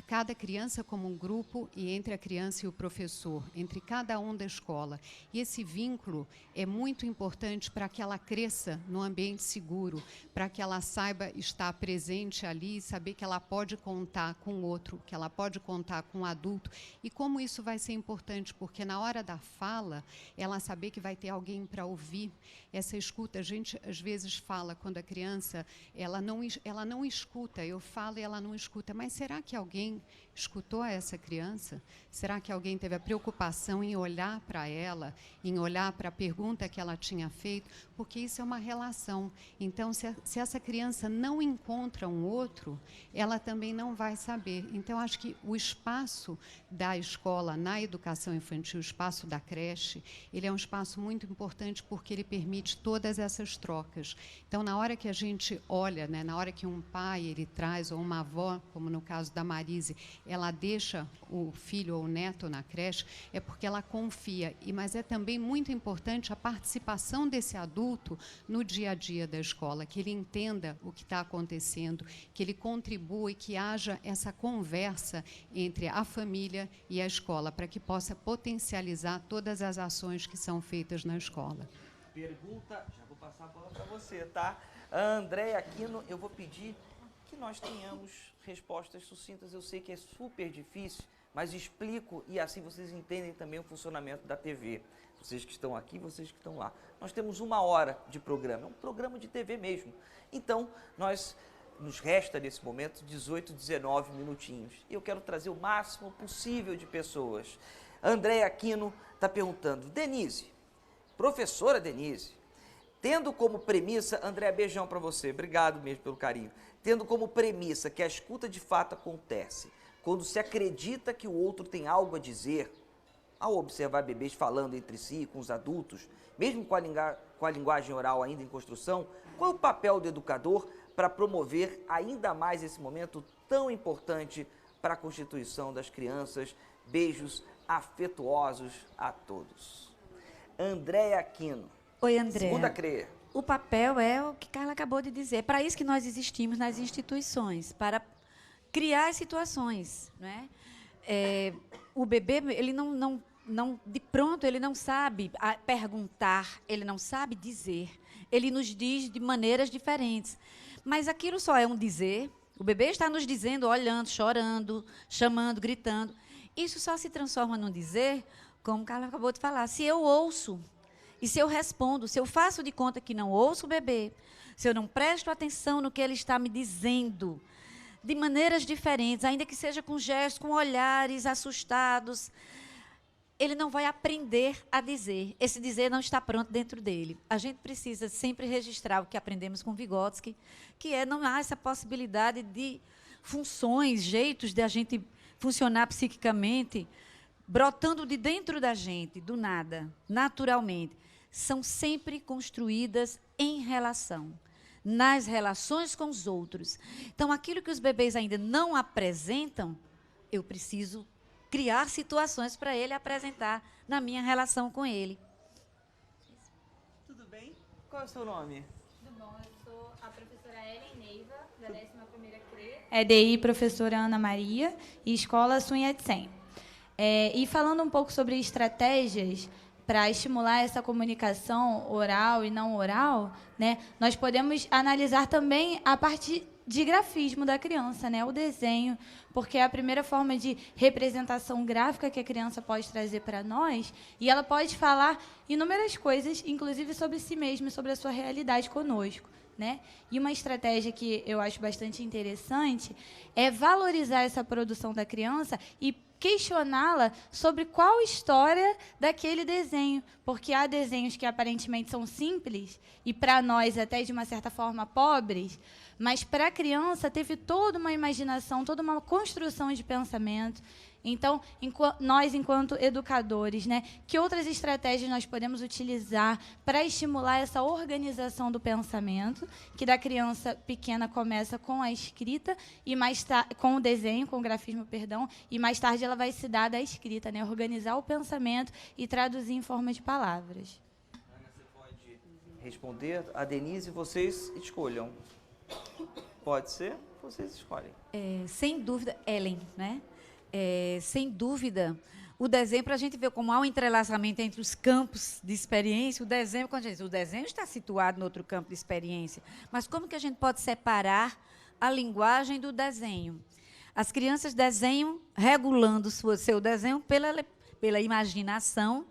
cada criança como um grupo e entre a criança e o professor, entre cada um da escola. E esse vínculo é muito importante para que ela cresça num ambiente seguro, para que ela saiba estar presente ali, saber que ela pode contar com o outro, que ela pode contar com o adulto. E como isso vai ser importante, porque na hora da fala, ela saber que vai ter alguém para ouvir. Essa escuta, a gente às vezes fala quando a criança, ela não escuta, eu falo e ela não escuta, mas será que alguém escutou essa criança? Será que alguém teve a preocupação em olhar para ela, em olhar para a pergunta que ela tinha feito? Porque isso é uma relação. Então, se essa criança não encontra um outro, ela também não vai saber. Então, acho que o espaço da escola na educação infantil, o espaço da creche, ele é um espaço muito importante porque ele permite todas essas trocas. Então, na hora que a gente olha, né, na hora que um pai ele traz, ou uma avó, como no caso da Marise, ela deixa o filho ou o neto na creche, é porque ela confia. Mas é também muito importante a participação desse adulto no dia a dia da escola, que ele entenda o que está acontecendo, que ele contribua e que haja essa conversa entre a família e a escola, para que possa potencializar todas as ações que são feitas na escola. Pergunta, já vou passar a bola para você, tá? A Andréia Aquino, eu vou pedir que nós tenhamos respostas sucintas. Eu sei que é super difícil, mas explico e assim vocês entendem também o funcionamento da TV. Vocês que estão aqui, vocês que estão lá. Nós temos 1 hora de programa, é um programa de TV mesmo. Então, nos resta nesse momento 18, 19 minutinhos. E eu quero trazer o máximo possível de pessoas. Andréia Aquino está perguntando, Denise, professora Denise, tendo como premissa, Andréia, beijão para você, obrigado mesmo pelo carinho. Tendo como premissa que a escuta de fato acontece quando se acredita que o outro tem algo a dizer, ao observar bebês falando entre si, com os adultos, mesmo com a linguagem oral ainda em construção, qual é o papel do educador para promover ainda mais esse momento tão importante para a constituição das crianças? Beijos afetuosos a todos. Andréia Aquino. Oi, André. Segunda CREA. O papel é o que Carla acabou de dizer. É para isso que nós existimos nas instituições, para criar situações, não é? O bebê, ele não de pronto, ele não sabe perguntar, ele não sabe dizer. Ele nos diz de maneiras diferentes. Mas aquilo só é um dizer. O bebê está nos dizendo, olhando, chorando, chamando, gritando. Isso só se transforma num dizer, como Carla acabou de falar, se eu ouço. E se eu respondo, se eu faço de conta que não ouço o bebê, se eu não presto atenção no que ele está me dizendo, de maneiras diferentes, ainda que seja com gestos, com olhares assustados, ele não vai aprender a dizer. Esse dizer não está pronto dentro dele. A gente precisa sempre registrar o que aprendemos com Vygotsky, que não há essa possibilidade de funções, jeitos de a gente funcionar psiquicamente, brotando de dentro da gente, do nada, naturalmente. São sempre construídas em relação, nas relações com os outros. Então, aquilo que os bebês ainda não apresentam, eu preciso criar situações para ele apresentar na minha relação com ele. Tudo bem? Qual é o seu nome? Tudo bom, eu sou a professora Ellen Neiva, da 11ª CRE. EDI, professora Ana Maria, e Escola Sunhetsem. E falando um pouco sobre estratégias para estimular essa comunicação oral e não oral, né, nós podemos analisar também a parte de grafismo da criança, né, o desenho, porque é a primeira forma de representação gráfica que a criança pode trazer para nós, e ela pode falar inúmeras coisas, inclusive sobre si mesma, sobre a sua realidade conosco, né? E uma estratégia que eu acho bastante interessante é valorizar essa produção da criança e questioná-la sobre qual história daquele desenho, porque há desenhos que aparentemente são simples e para nós até de uma certa forma pobres, mas para a criança teve toda uma imaginação, toda uma construção de pensamento. Então, nós, enquanto educadores, né, que outras estratégias nós podemos utilizar para estimular essa organização do pensamento, que da criança pequena começa com a escrita, e com o desenho, com o grafismo, perdão, e mais tarde ela vai se dar da escrita, né, organizar o pensamento e traduzir em forma de palavras. Ana, você pode responder. A Denise, vocês escolham. Pode ser? Vocês escolhem. Sem dúvida, Ellen, né? Sem dúvida, o desenho, para a gente ver como há um entrelaçamento entre os campos de experiência, o desenho, quando a gente diz, o desenho está situado no outro campo de experiência, mas como que a gente pode separar a linguagem do desenho? As crianças desenham regulando seu desenho pela imaginação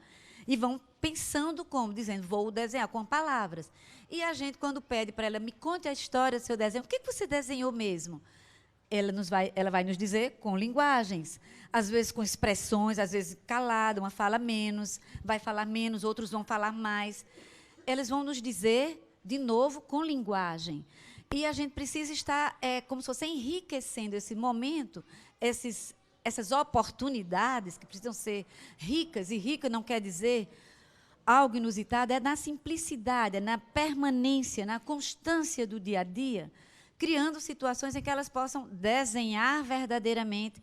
e vão pensando como, dizendo, vou desenhar com palavras. E a gente, quando pede para ela, me conte a história do seu desenho, o que você desenhou mesmo? Ela vai nos dizer com linguagens, às vezes com expressões, às vezes calada, uma fala menos, vai falar menos, outros vão falar mais. Elas vão nos dizer, de novo, com linguagem. E a gente precisa estar, como se fosse enriquecendo esse momento, essas oportunidades que precisam ser ricas, e rica não quer dizer algo inusitado, é na simplicidade, é na permanência, na constância do dia a dia, criando situações em que elas possam desenhar verdadeiramente,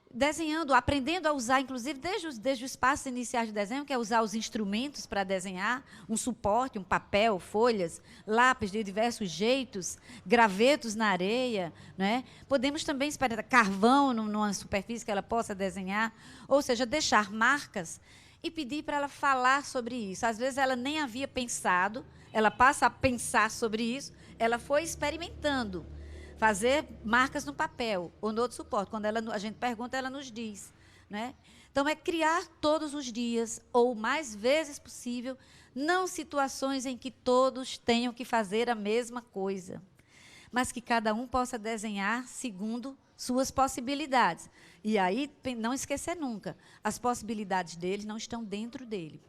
desenhando, aprendendo a usar, inclusive, desde o espaço inicial de desenho, que é usar os instrumentos para desenhar, um suporte, um papel, folhas, lápis de diversos jeitos, gravetos na areia, né? Podemos também experimentar carvão numa superfície que ela possa desenhar, ou seja, deixar marcas e pedir para ela falar sobre isso. Às vezes ela nem havia pensado, ela passa a pensar sobre isso, ela foi experimentando, fazer marcas no papel ou no outro suporte. Quando a gente pergunta, ela nos diz, né? Então, é criar todos os dias, ou mais vezes possível, não situações em que todos tenham que fazer a mesma coisa, mas que cada um possa desenhar segundo suas possibilidades. E aí, não esquecer nunca, as possibilidades dele não estão dentro dele,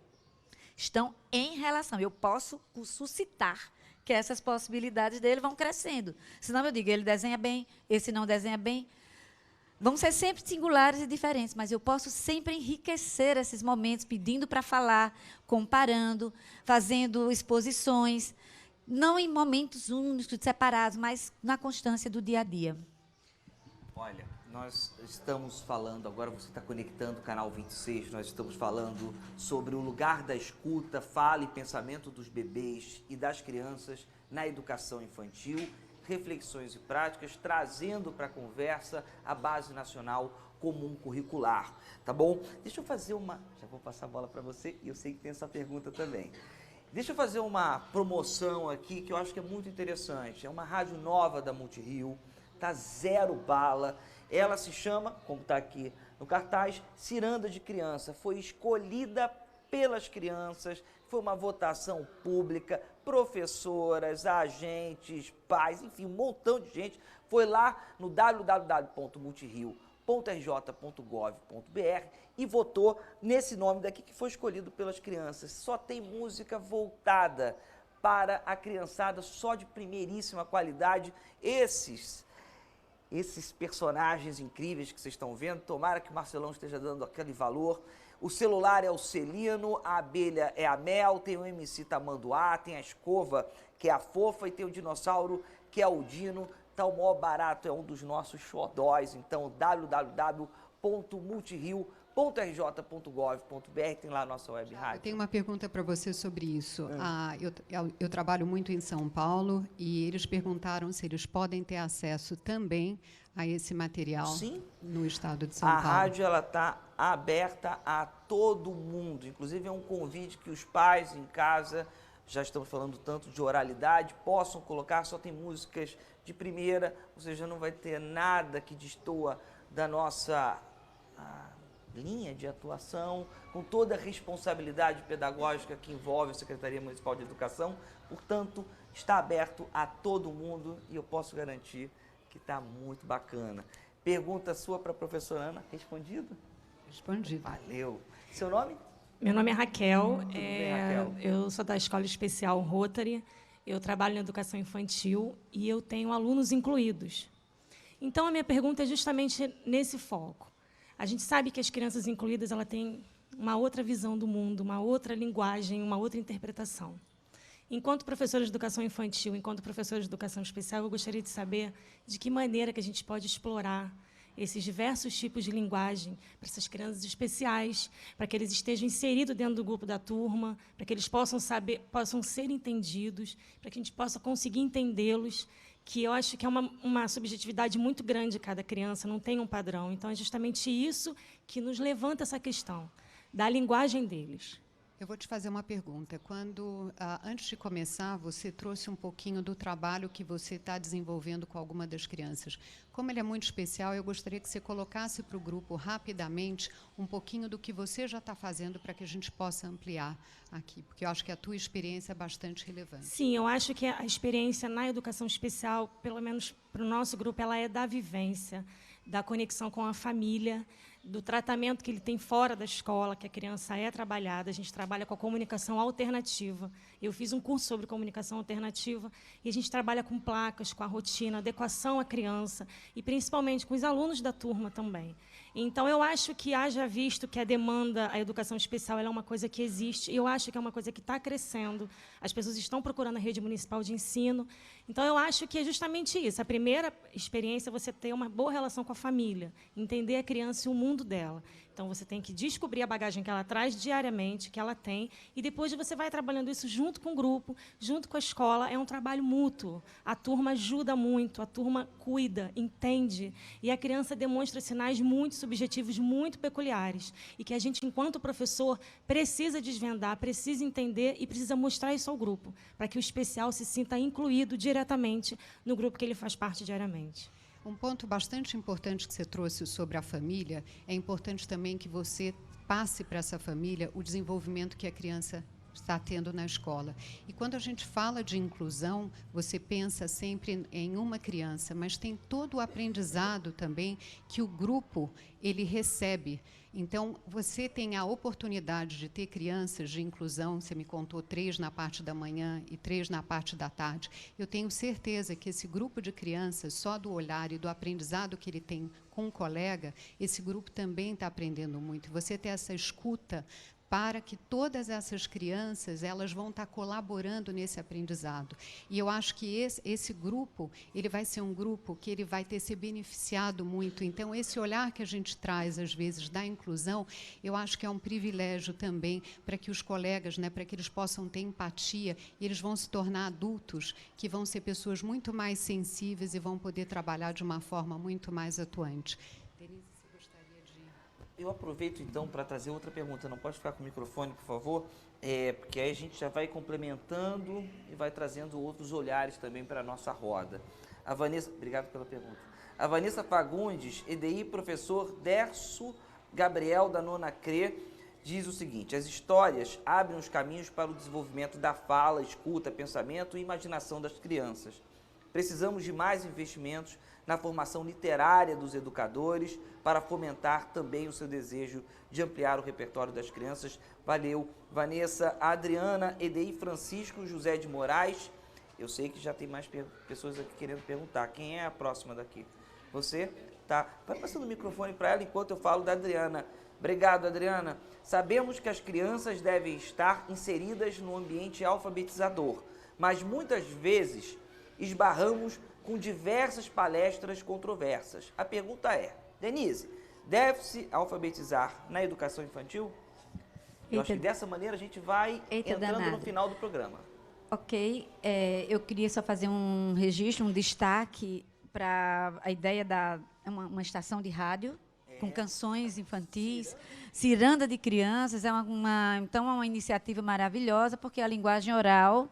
estão em relação. Eu posso suscitar que essas possibilidades dele vão crescendo. Senão eu digo, ele desenha bem, esse não desenha bem. Vão ser sempre singulares e diferentes, mas eu posso sempre enriquecer esses momentos, pedindo para falar, comparando, fazendo exposições, não em momentos únicos, separados, mas na constância do dia a dia. Olha, nós estamos falando, agora você está conectando o canal 26, nós estamos falando sobre o lugar da escuta, fala e pensamento dos bebês e das crianças na educação infantil, reflexões e práticas, trazendo para a conversa a Base Nacional Comum Curricular, tá bom? Deixa eu fazer já vou passar a bola para você e eu sei que tem essa pergunta também. Deixa eu fazer uma promoção aqui que eu acho que é muito interessante, é uma rádio nova da Multirio, tá zero bala. Ela se chama, como está aqui no cartaz, Ciranda de Criança. Foi escolhida pelas crianças, foi uma votação pública, professoras, agentes, pais, enfim, um montão de gente. Foi lá no www.multirio.rj.gov.br e votou nesse nome daqui que foi escolhido pelas crianças. Só tem música voltada para a criançada, só de primeiríssima qualidade. Esses personagens incríveis que vocês estão vendo, tomara que o Marcelão esteja dando aquele valor. O celular é o Celino, a abelha é a Mel, tem o MC Tamanduá, tem a escova, que é a Fofa, e tem o dinossauro, que é o Dino. Tá o maior barato, é um dos nossos xodóis. Então, www.multirio.com.br. www.multirio.rj.gov.br, tem lá a nossa web rádio. Eu tenho uma pergunta para você sobre isso. Eu trabalho muito em São Paulo e eles perguntaram se eles podem ter acesso também a esse material. Sim. No estado de São A Paulo. rádio está aberta a todo mundo. Inclusive, é um convite que os pais em casa, já estamos falando tanto de oralidade, possam colocar. Só tem músicas de primeira, ou seja, não vai ter nada que destoa da nossa linha de atuação, com toda a responsabilidade pedagógica que envolve a Secretaria Municipal de Educação. Portanto, está aberto a todo mundo e eu posso garantir que está muito bacana. Pergunta sua para a professora Ana, respondido? Respondido. Valeu. Seu nome? Meu nome é Raquel. Tudo bem, Raquel? Eu sou da Escola Especial Rotary. Eu trabalho na educação infantil e eu tenho alunos incluídos. Então, a minha pergunta é justamente nesse foco. A gente sabe que as crianças incluídas ela têm uma outra visão do mundo, uma outra linguagem, uma outra interpretação. Enquanto professora de educação infantil, enquanto professora de educação especial, eu gostaria de saber de que maneira que a gente pode explorar esses diversos tipos de linguagem para essas crianças especiais, para que eles estejam inseridos dentro do grupo da turma, para que eles possam ser entendidos, para que a gente possa conseguir entendê-los, que eu acho que é uma subjetividade muito grande de cada criança, não tem um padrão. Então, é justamente isso que nos levanta essa questão da linguagem deles. Eu vou te fazer uma pergunta. Antes de começar, você trouxe um pouquinho do trabalho que você está desenvolvendo com alguma das crianças. Como ele é muito especial, eu gostaria que você colocasse para o grupo rapidamente um pouquinho do que você já está fazendo para que a gente possa ampliar aqui, porque eu acho que a tua experiência é bastante relevante. Sim, eu acho que a experiência na educação especial, pelo menos para o nosso grupo, ela é da vivência, da conexão com a família, do tratamento que ele tem fora da escola, que a criança é trabalhada. A gente trabalha com a comunicação alternativa. Eu fiz um curso sobre comunicação alternativa e a gente trabalha com placas, com a rotina, adequação à criança e, principalmente, com os alunos da turma também. Então, eu acho que, haja visto que a demanda à educação especial ela é uma coisa que existe, e eu acho que é uma coisa que está crescendo. As pessoas estão procurando a rede municipal de ensino. Então, eu acho que é justamente isso. A primeira experiência é você ter uma boa relação com a família, entender a criança e o mundo dela. Então, você tem que descobrir a bagagem que ela traz diariamente, que ela tem, e depois você vai trabalhando isso junto com o grupo, junto com a escola. É um trabalho mútuo. A turma ajuda muito, a turma cuida, entende, e a criança demonstra sinais muito subjetivos, muito peculiares, e que a gente, enquanto professor, precisa desvendar, precisa entender e precisa mostrar isso ao grupo, para que o especial se sinta incluído diretamente no grupo que ele faz parte diariamente. Um ponto bastante importante que você trouxe sobre a família, é importante também que você passe para essa família o desenvolvimento que a criança está tendo na escola. E quando a gente fala de inclusão, você pensa sempre em uma criança, mas tem todo o aprendizado também que o grupo ele recebe. Então, você tem a oportunidade de ter crianças de inclusão, você me contou 3 na parte da manhã e 3 na parte da tarde. Eu tenho certeza que esse grupo de crianças, só do olhar e do aprendizado que ele tem com o colega, esse grupo também está aprendendo muito. Você ter essa escuta para que todas essas crianças elas vão estar colaborando nesse aprendizado. E eu acho que esse grupo ele vai ser um grupo que ele vai ter se beneficiado muito. Então, esse olhar que a gente traz, às vezes, da inclusão, eu acho que é um privilégio também para que os colegas, para que eles possam ter empatia, e eles vão se tornar adultos, que vão ser pessoas muito mais sensíveis e vão poder trabalhar de uma forma muito mais atuante. Eu aproveito, então, para trazer outra pergunta. Não pode ficar com o microfone, por favor, porque aí a gente já vai complementando e vai trazendo outros olhares também para a nossa roda. A Vanessa, obrigado pela pergunta. A Vanessa Fagundes, EDI, professor Derso Gabriel, da 9ª CRE, diz o seguinte: as histórias abrem os caminhos para o desenvolvimento da fala, escuta, pensamento e imaginação das crianças. Precisamos de mais investimentos na formação literária dos educadores para fomentar também o seu desejo de ampliar o repertório das crianças. Valeu, Vanessa. A Adriana, EDI Francisco José de Moraes. Eu sei que já tem mais pessoas aqui querendo perguntar. Quem é a próxima daqui? Você? Tá. Vai passando o microfone para ela enquanto eu falo da Adriana. Obrigado, Adriana. Sabemos que as crianças devem estar inseridas no ambiente alfabetizador, mas muitas vezes esbarramos com diversas palestras controversas. A pergunta é: Denise, Deve-se alfabetizar na educação infantil? Eu acho que dessa maneira a gente vai entrando no final do programa. Ok, eu queria só fazer um registro, um destaque para a ideia da uma estação de rádio com canções infantis, ciranda de crianças, então é uma iniciativa maravilhosa, porque a linguagem oral,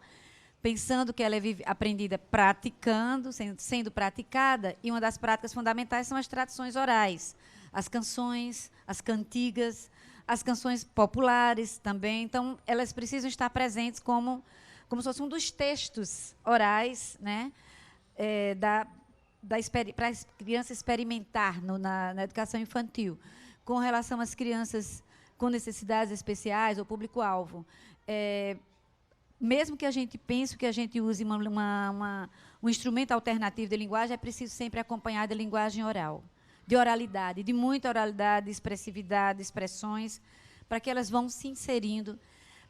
pensando que ela é aprendida praticando, sendo praticada, e uma das práticas fundamentais são as tradições orais, as canções, as cantigas, as canções populares também. Então, elas precisam estar presentes como se fosse um dos textos orais, né, para as crianças experimentar na educação infantil. Com relação às crianças com necessidades especiais ou público-alvo, mesmo que a gente pense que a gente use um instrumento alternativo de linguagem, é preciso sempre acompanhar da linguagem oral, de oralidade, de muita oralidade, expressividade, expressões, para que elas vão se inserindo.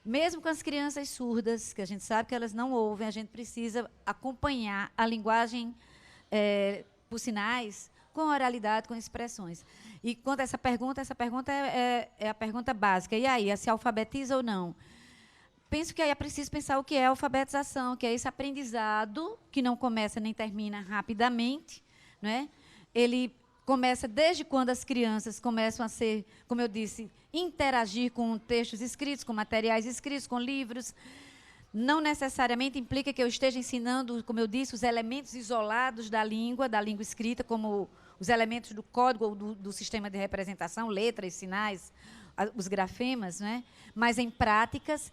Mesmo com as crianças surdas, que a gente sabe que elas não ouvem, a gente precisa acompanhar a linguagem por sinais, com oralidade, com expressões. E quanto a essa pergunta é a pergunta básica. E aí, se alfabetiza ou não? Penso que aí é preciso pensar o que é alfabetização, que é esse aprendizado que não começa nem termina rapidamente, né? Ele começa desde quando as crianças começam a ser, como eu disse, interagir com textos escritos, com materiais escritos, com livros. Não necessariamente implica que eu esteja ensinando, como eu disse, os elementos isolados da língua escrita, como os elementos do código ou do sistema de representação, letras, sinais, os grafemas, né? Mas em práticas.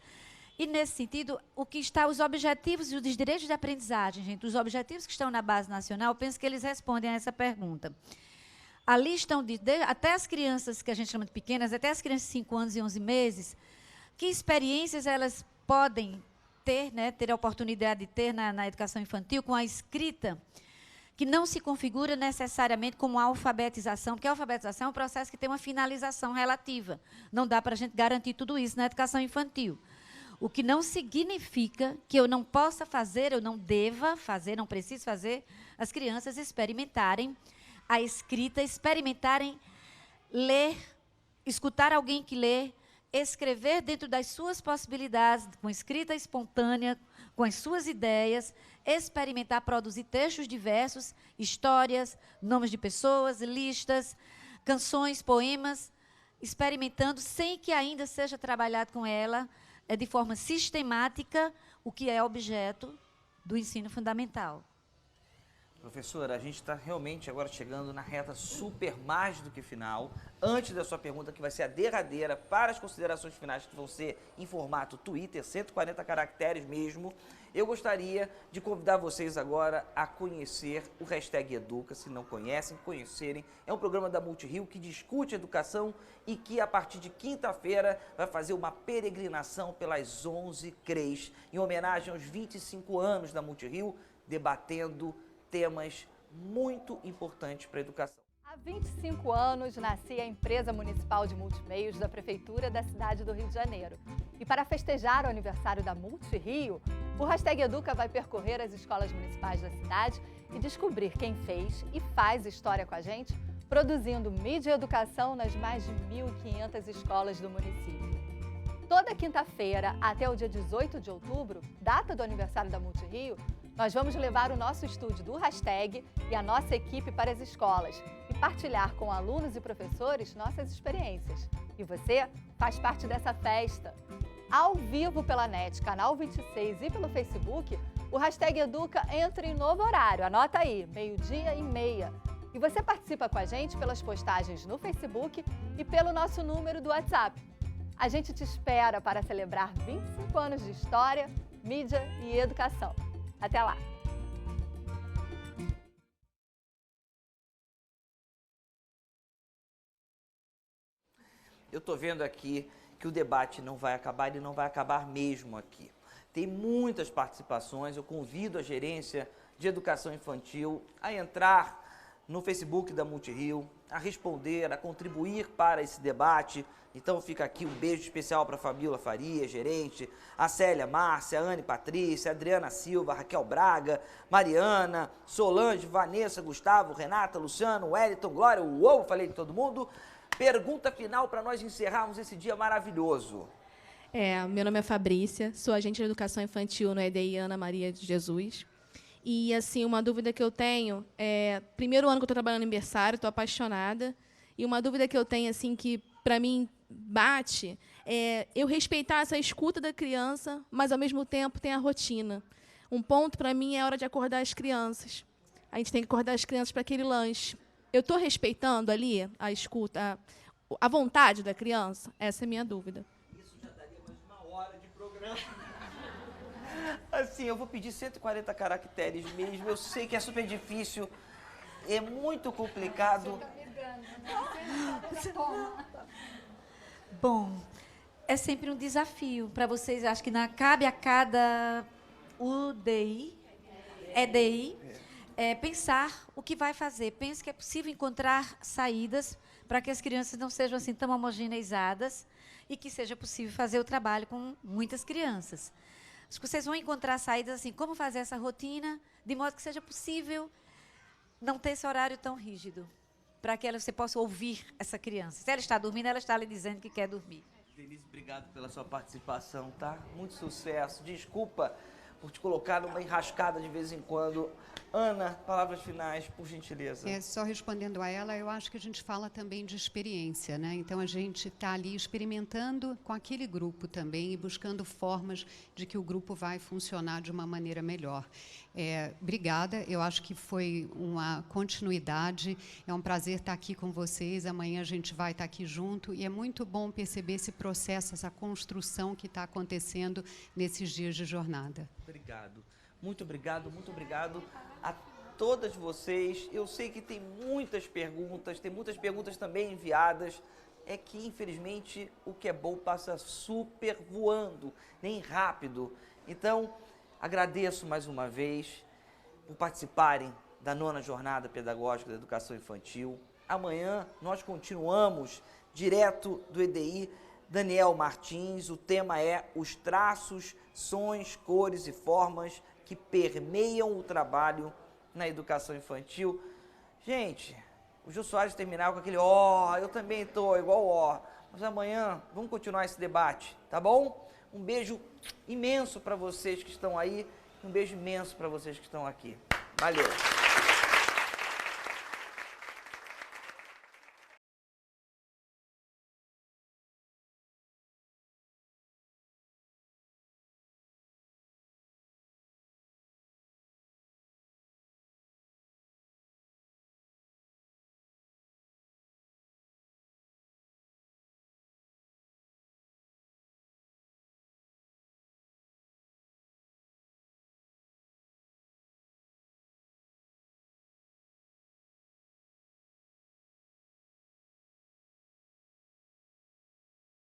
E, nesse sentido, os objetivos e os direitos de aprendizagem, gente, os objetivos que estão na Base Nacional, eu penso que eles respondem a essa pergunta. Ali estão, até as crianças que a gente chama de pequenas, até as crianças de 5 anos e 11 meses, que experiências elas podem ter, né, ter a oportunidade de ter na educação infantil com a escrita, que não se configura necessariamente como alfabetização, porque a alfabetização é um processo que tem uma finalização relativa. Não dá para a gente garantir tudo isso na educação infantil. O que não significa que eu não possa fazer, eu não deva fazer, não preciso fazer, as crianças experimentarem a escrita, experimentarem ler, escutar alguém que lê, escrever dentro das suas possibilidades, com escrita espontânea, com as suas ideias, experimentar, produzir textos diversos, histórias, nomes de pessoas, listas, canções, poemas, experimentando sem que ainda seja trabalhado com ela de forma sistemática o que é objeto do ensino fundamental. Professora, a gente está realmente agora chegando na reta super mais do que final. Antes da sua pergunta, que vai ser a derradeira para as considerações finais, que vão ser em formato Twitter, 140 caracteres mesmo, eu gostaria de convidar vocês agora a conhecer o Hashtag Educa, se não conhecem, conhecerem. É um programa da Multirio que discute educação e que, a partir de quinta-feira, vai fazer uma peregrinação pelas 11 CREs, em homenagem aos 25 anos da Multirio, debatendo temas muito importantes para a educação. Há 25 anos nascia a empresa municipal de multimeios da Prefeitura da cidade do Rio de Janeiro. E para festejar o aniversário da Multirio, o Hashtag Educa vai percorrer as escolas municipais da cidade e descobrir quem fez e faz história com a gente, produzindo mídia e educação nas mais de 1.500 escolas do município. Toda quinta-feira, até o dia 18 de outubro, data do aniversário da Multirio, nós vamos levar o nosso estúdio do Hashtag e a nossa equipe para as escolas e partilhar com alunos e professores nossas experiências. E você faz parte dessa festa. Ao vivo pela NET, Canal 26 e pelo Facebook, o Hashtag Educa entra em novo horário. Anota aí, 12h30. E você participa com a gente pelas postagens no Facebook e pelo nosso número do WhatsApp. A gente te espera para celebrar 25 anos de história, mídia e educação. Até lá! Eu estou vendo aqui que o debate não vai acabar e não vai acabar mesmo aqui. Tem muitas participações, eu convido a gerência de educação infantil a entrar no Facebook da Multirio, a responder, a contribuir para esse debate. Então fica aqui um beijo especial para a Fabíola Faria, gerente, a Célia Márcia, a Anne Patrícia, a Adriana Silva, a Raquel Braga, Mariana, Solange, Vanessa, Gustavo, Renata, Luciano, Wellington, Glória, uou, falei de todo mundo. Pergunta final para nós encerrarmos esse dia maravilhoso. Meu nome é Fabrícia, sou agente de educação infantil no EDI Ana Maria de Jesus. E, assim, uma dúvida que eu tenho primeiro ano que eu estou trabalhando em berçário, estou apaixonada, e uma dúvida que eu tenho, assim, que, para mim, bate, eu respeitar essa escuta da criança, mas, ao mesmo tempo, tem a rotina. Um ponto, para mim, é a hora de acordar as crianças. A gente tem que acordar as crianças para aquele lanche. Eu estou respeitando ali a escuta, a vontade da criança? Essa é a minha dúvida. Isso já daria mais uma hora de programa. Assim, eu vou pedir 140 caracteres mesmo. Eu sei que é super difícil, é muito complicado. Bom, é sempre um desafio para vocês. Acho que cabe a cada EDI, pensar o que vai fazer. Pense que é possível encontrar saídas para que as crianças não sejam assim tão homogeneizadas e que seja possível fazer o trabalho com muitas crianças. Acho que vocês vão encontrar saídas assim, como fazer essa rotina, de modo que seja possível não ter esse horário tão rígido, para que você possa ouvir essa criança. Se ela está dormindo, ela está lhe dizendo que quer dormir. Denise, obrigado pela sua participação, tá? Muito sucesso. Desculpa por te colocar numa enrascada de vez em quando. Ana, palavras finais, por gentileza. Só respondendo a ela, eu acho que a gente fala também de experiência, né? Então, a gente está ali experimentando com aquele grupo também e buscando formas de que o grupo vai funcionar de uma maneira melhor. Obrigada, eu acho que foi uma continuidade, é um prazer estar aqui com vocês, amanhã a gente vai estar aqui junto e é muito bom perceber esse processo, essa construção que está acontecendo nesses dias de jornada. Obrigado, muito obrigado a todas vocês. Eu sei que tem muitas perguntas também enviadas. É que, infelizmente, o que é bom passa super voando, nem rápido. Então, agradeço mais uma vez por participarem da 9ª Jornada Pedagógica da Educação Infantil. Amanhã nós continuamos direto do EDI Daniel Martins. O tema é os traços, sons, cores e formas que permeiam o trabalho na educação infantil. Gente, o Jô Soares terminar com aquele eu também tô igual mas amanhã vamos continuar esse debate, tá bom? Um beijo imenso para vocês que estão aí, um beijo imenso para vocês que estão aqui. Valeu!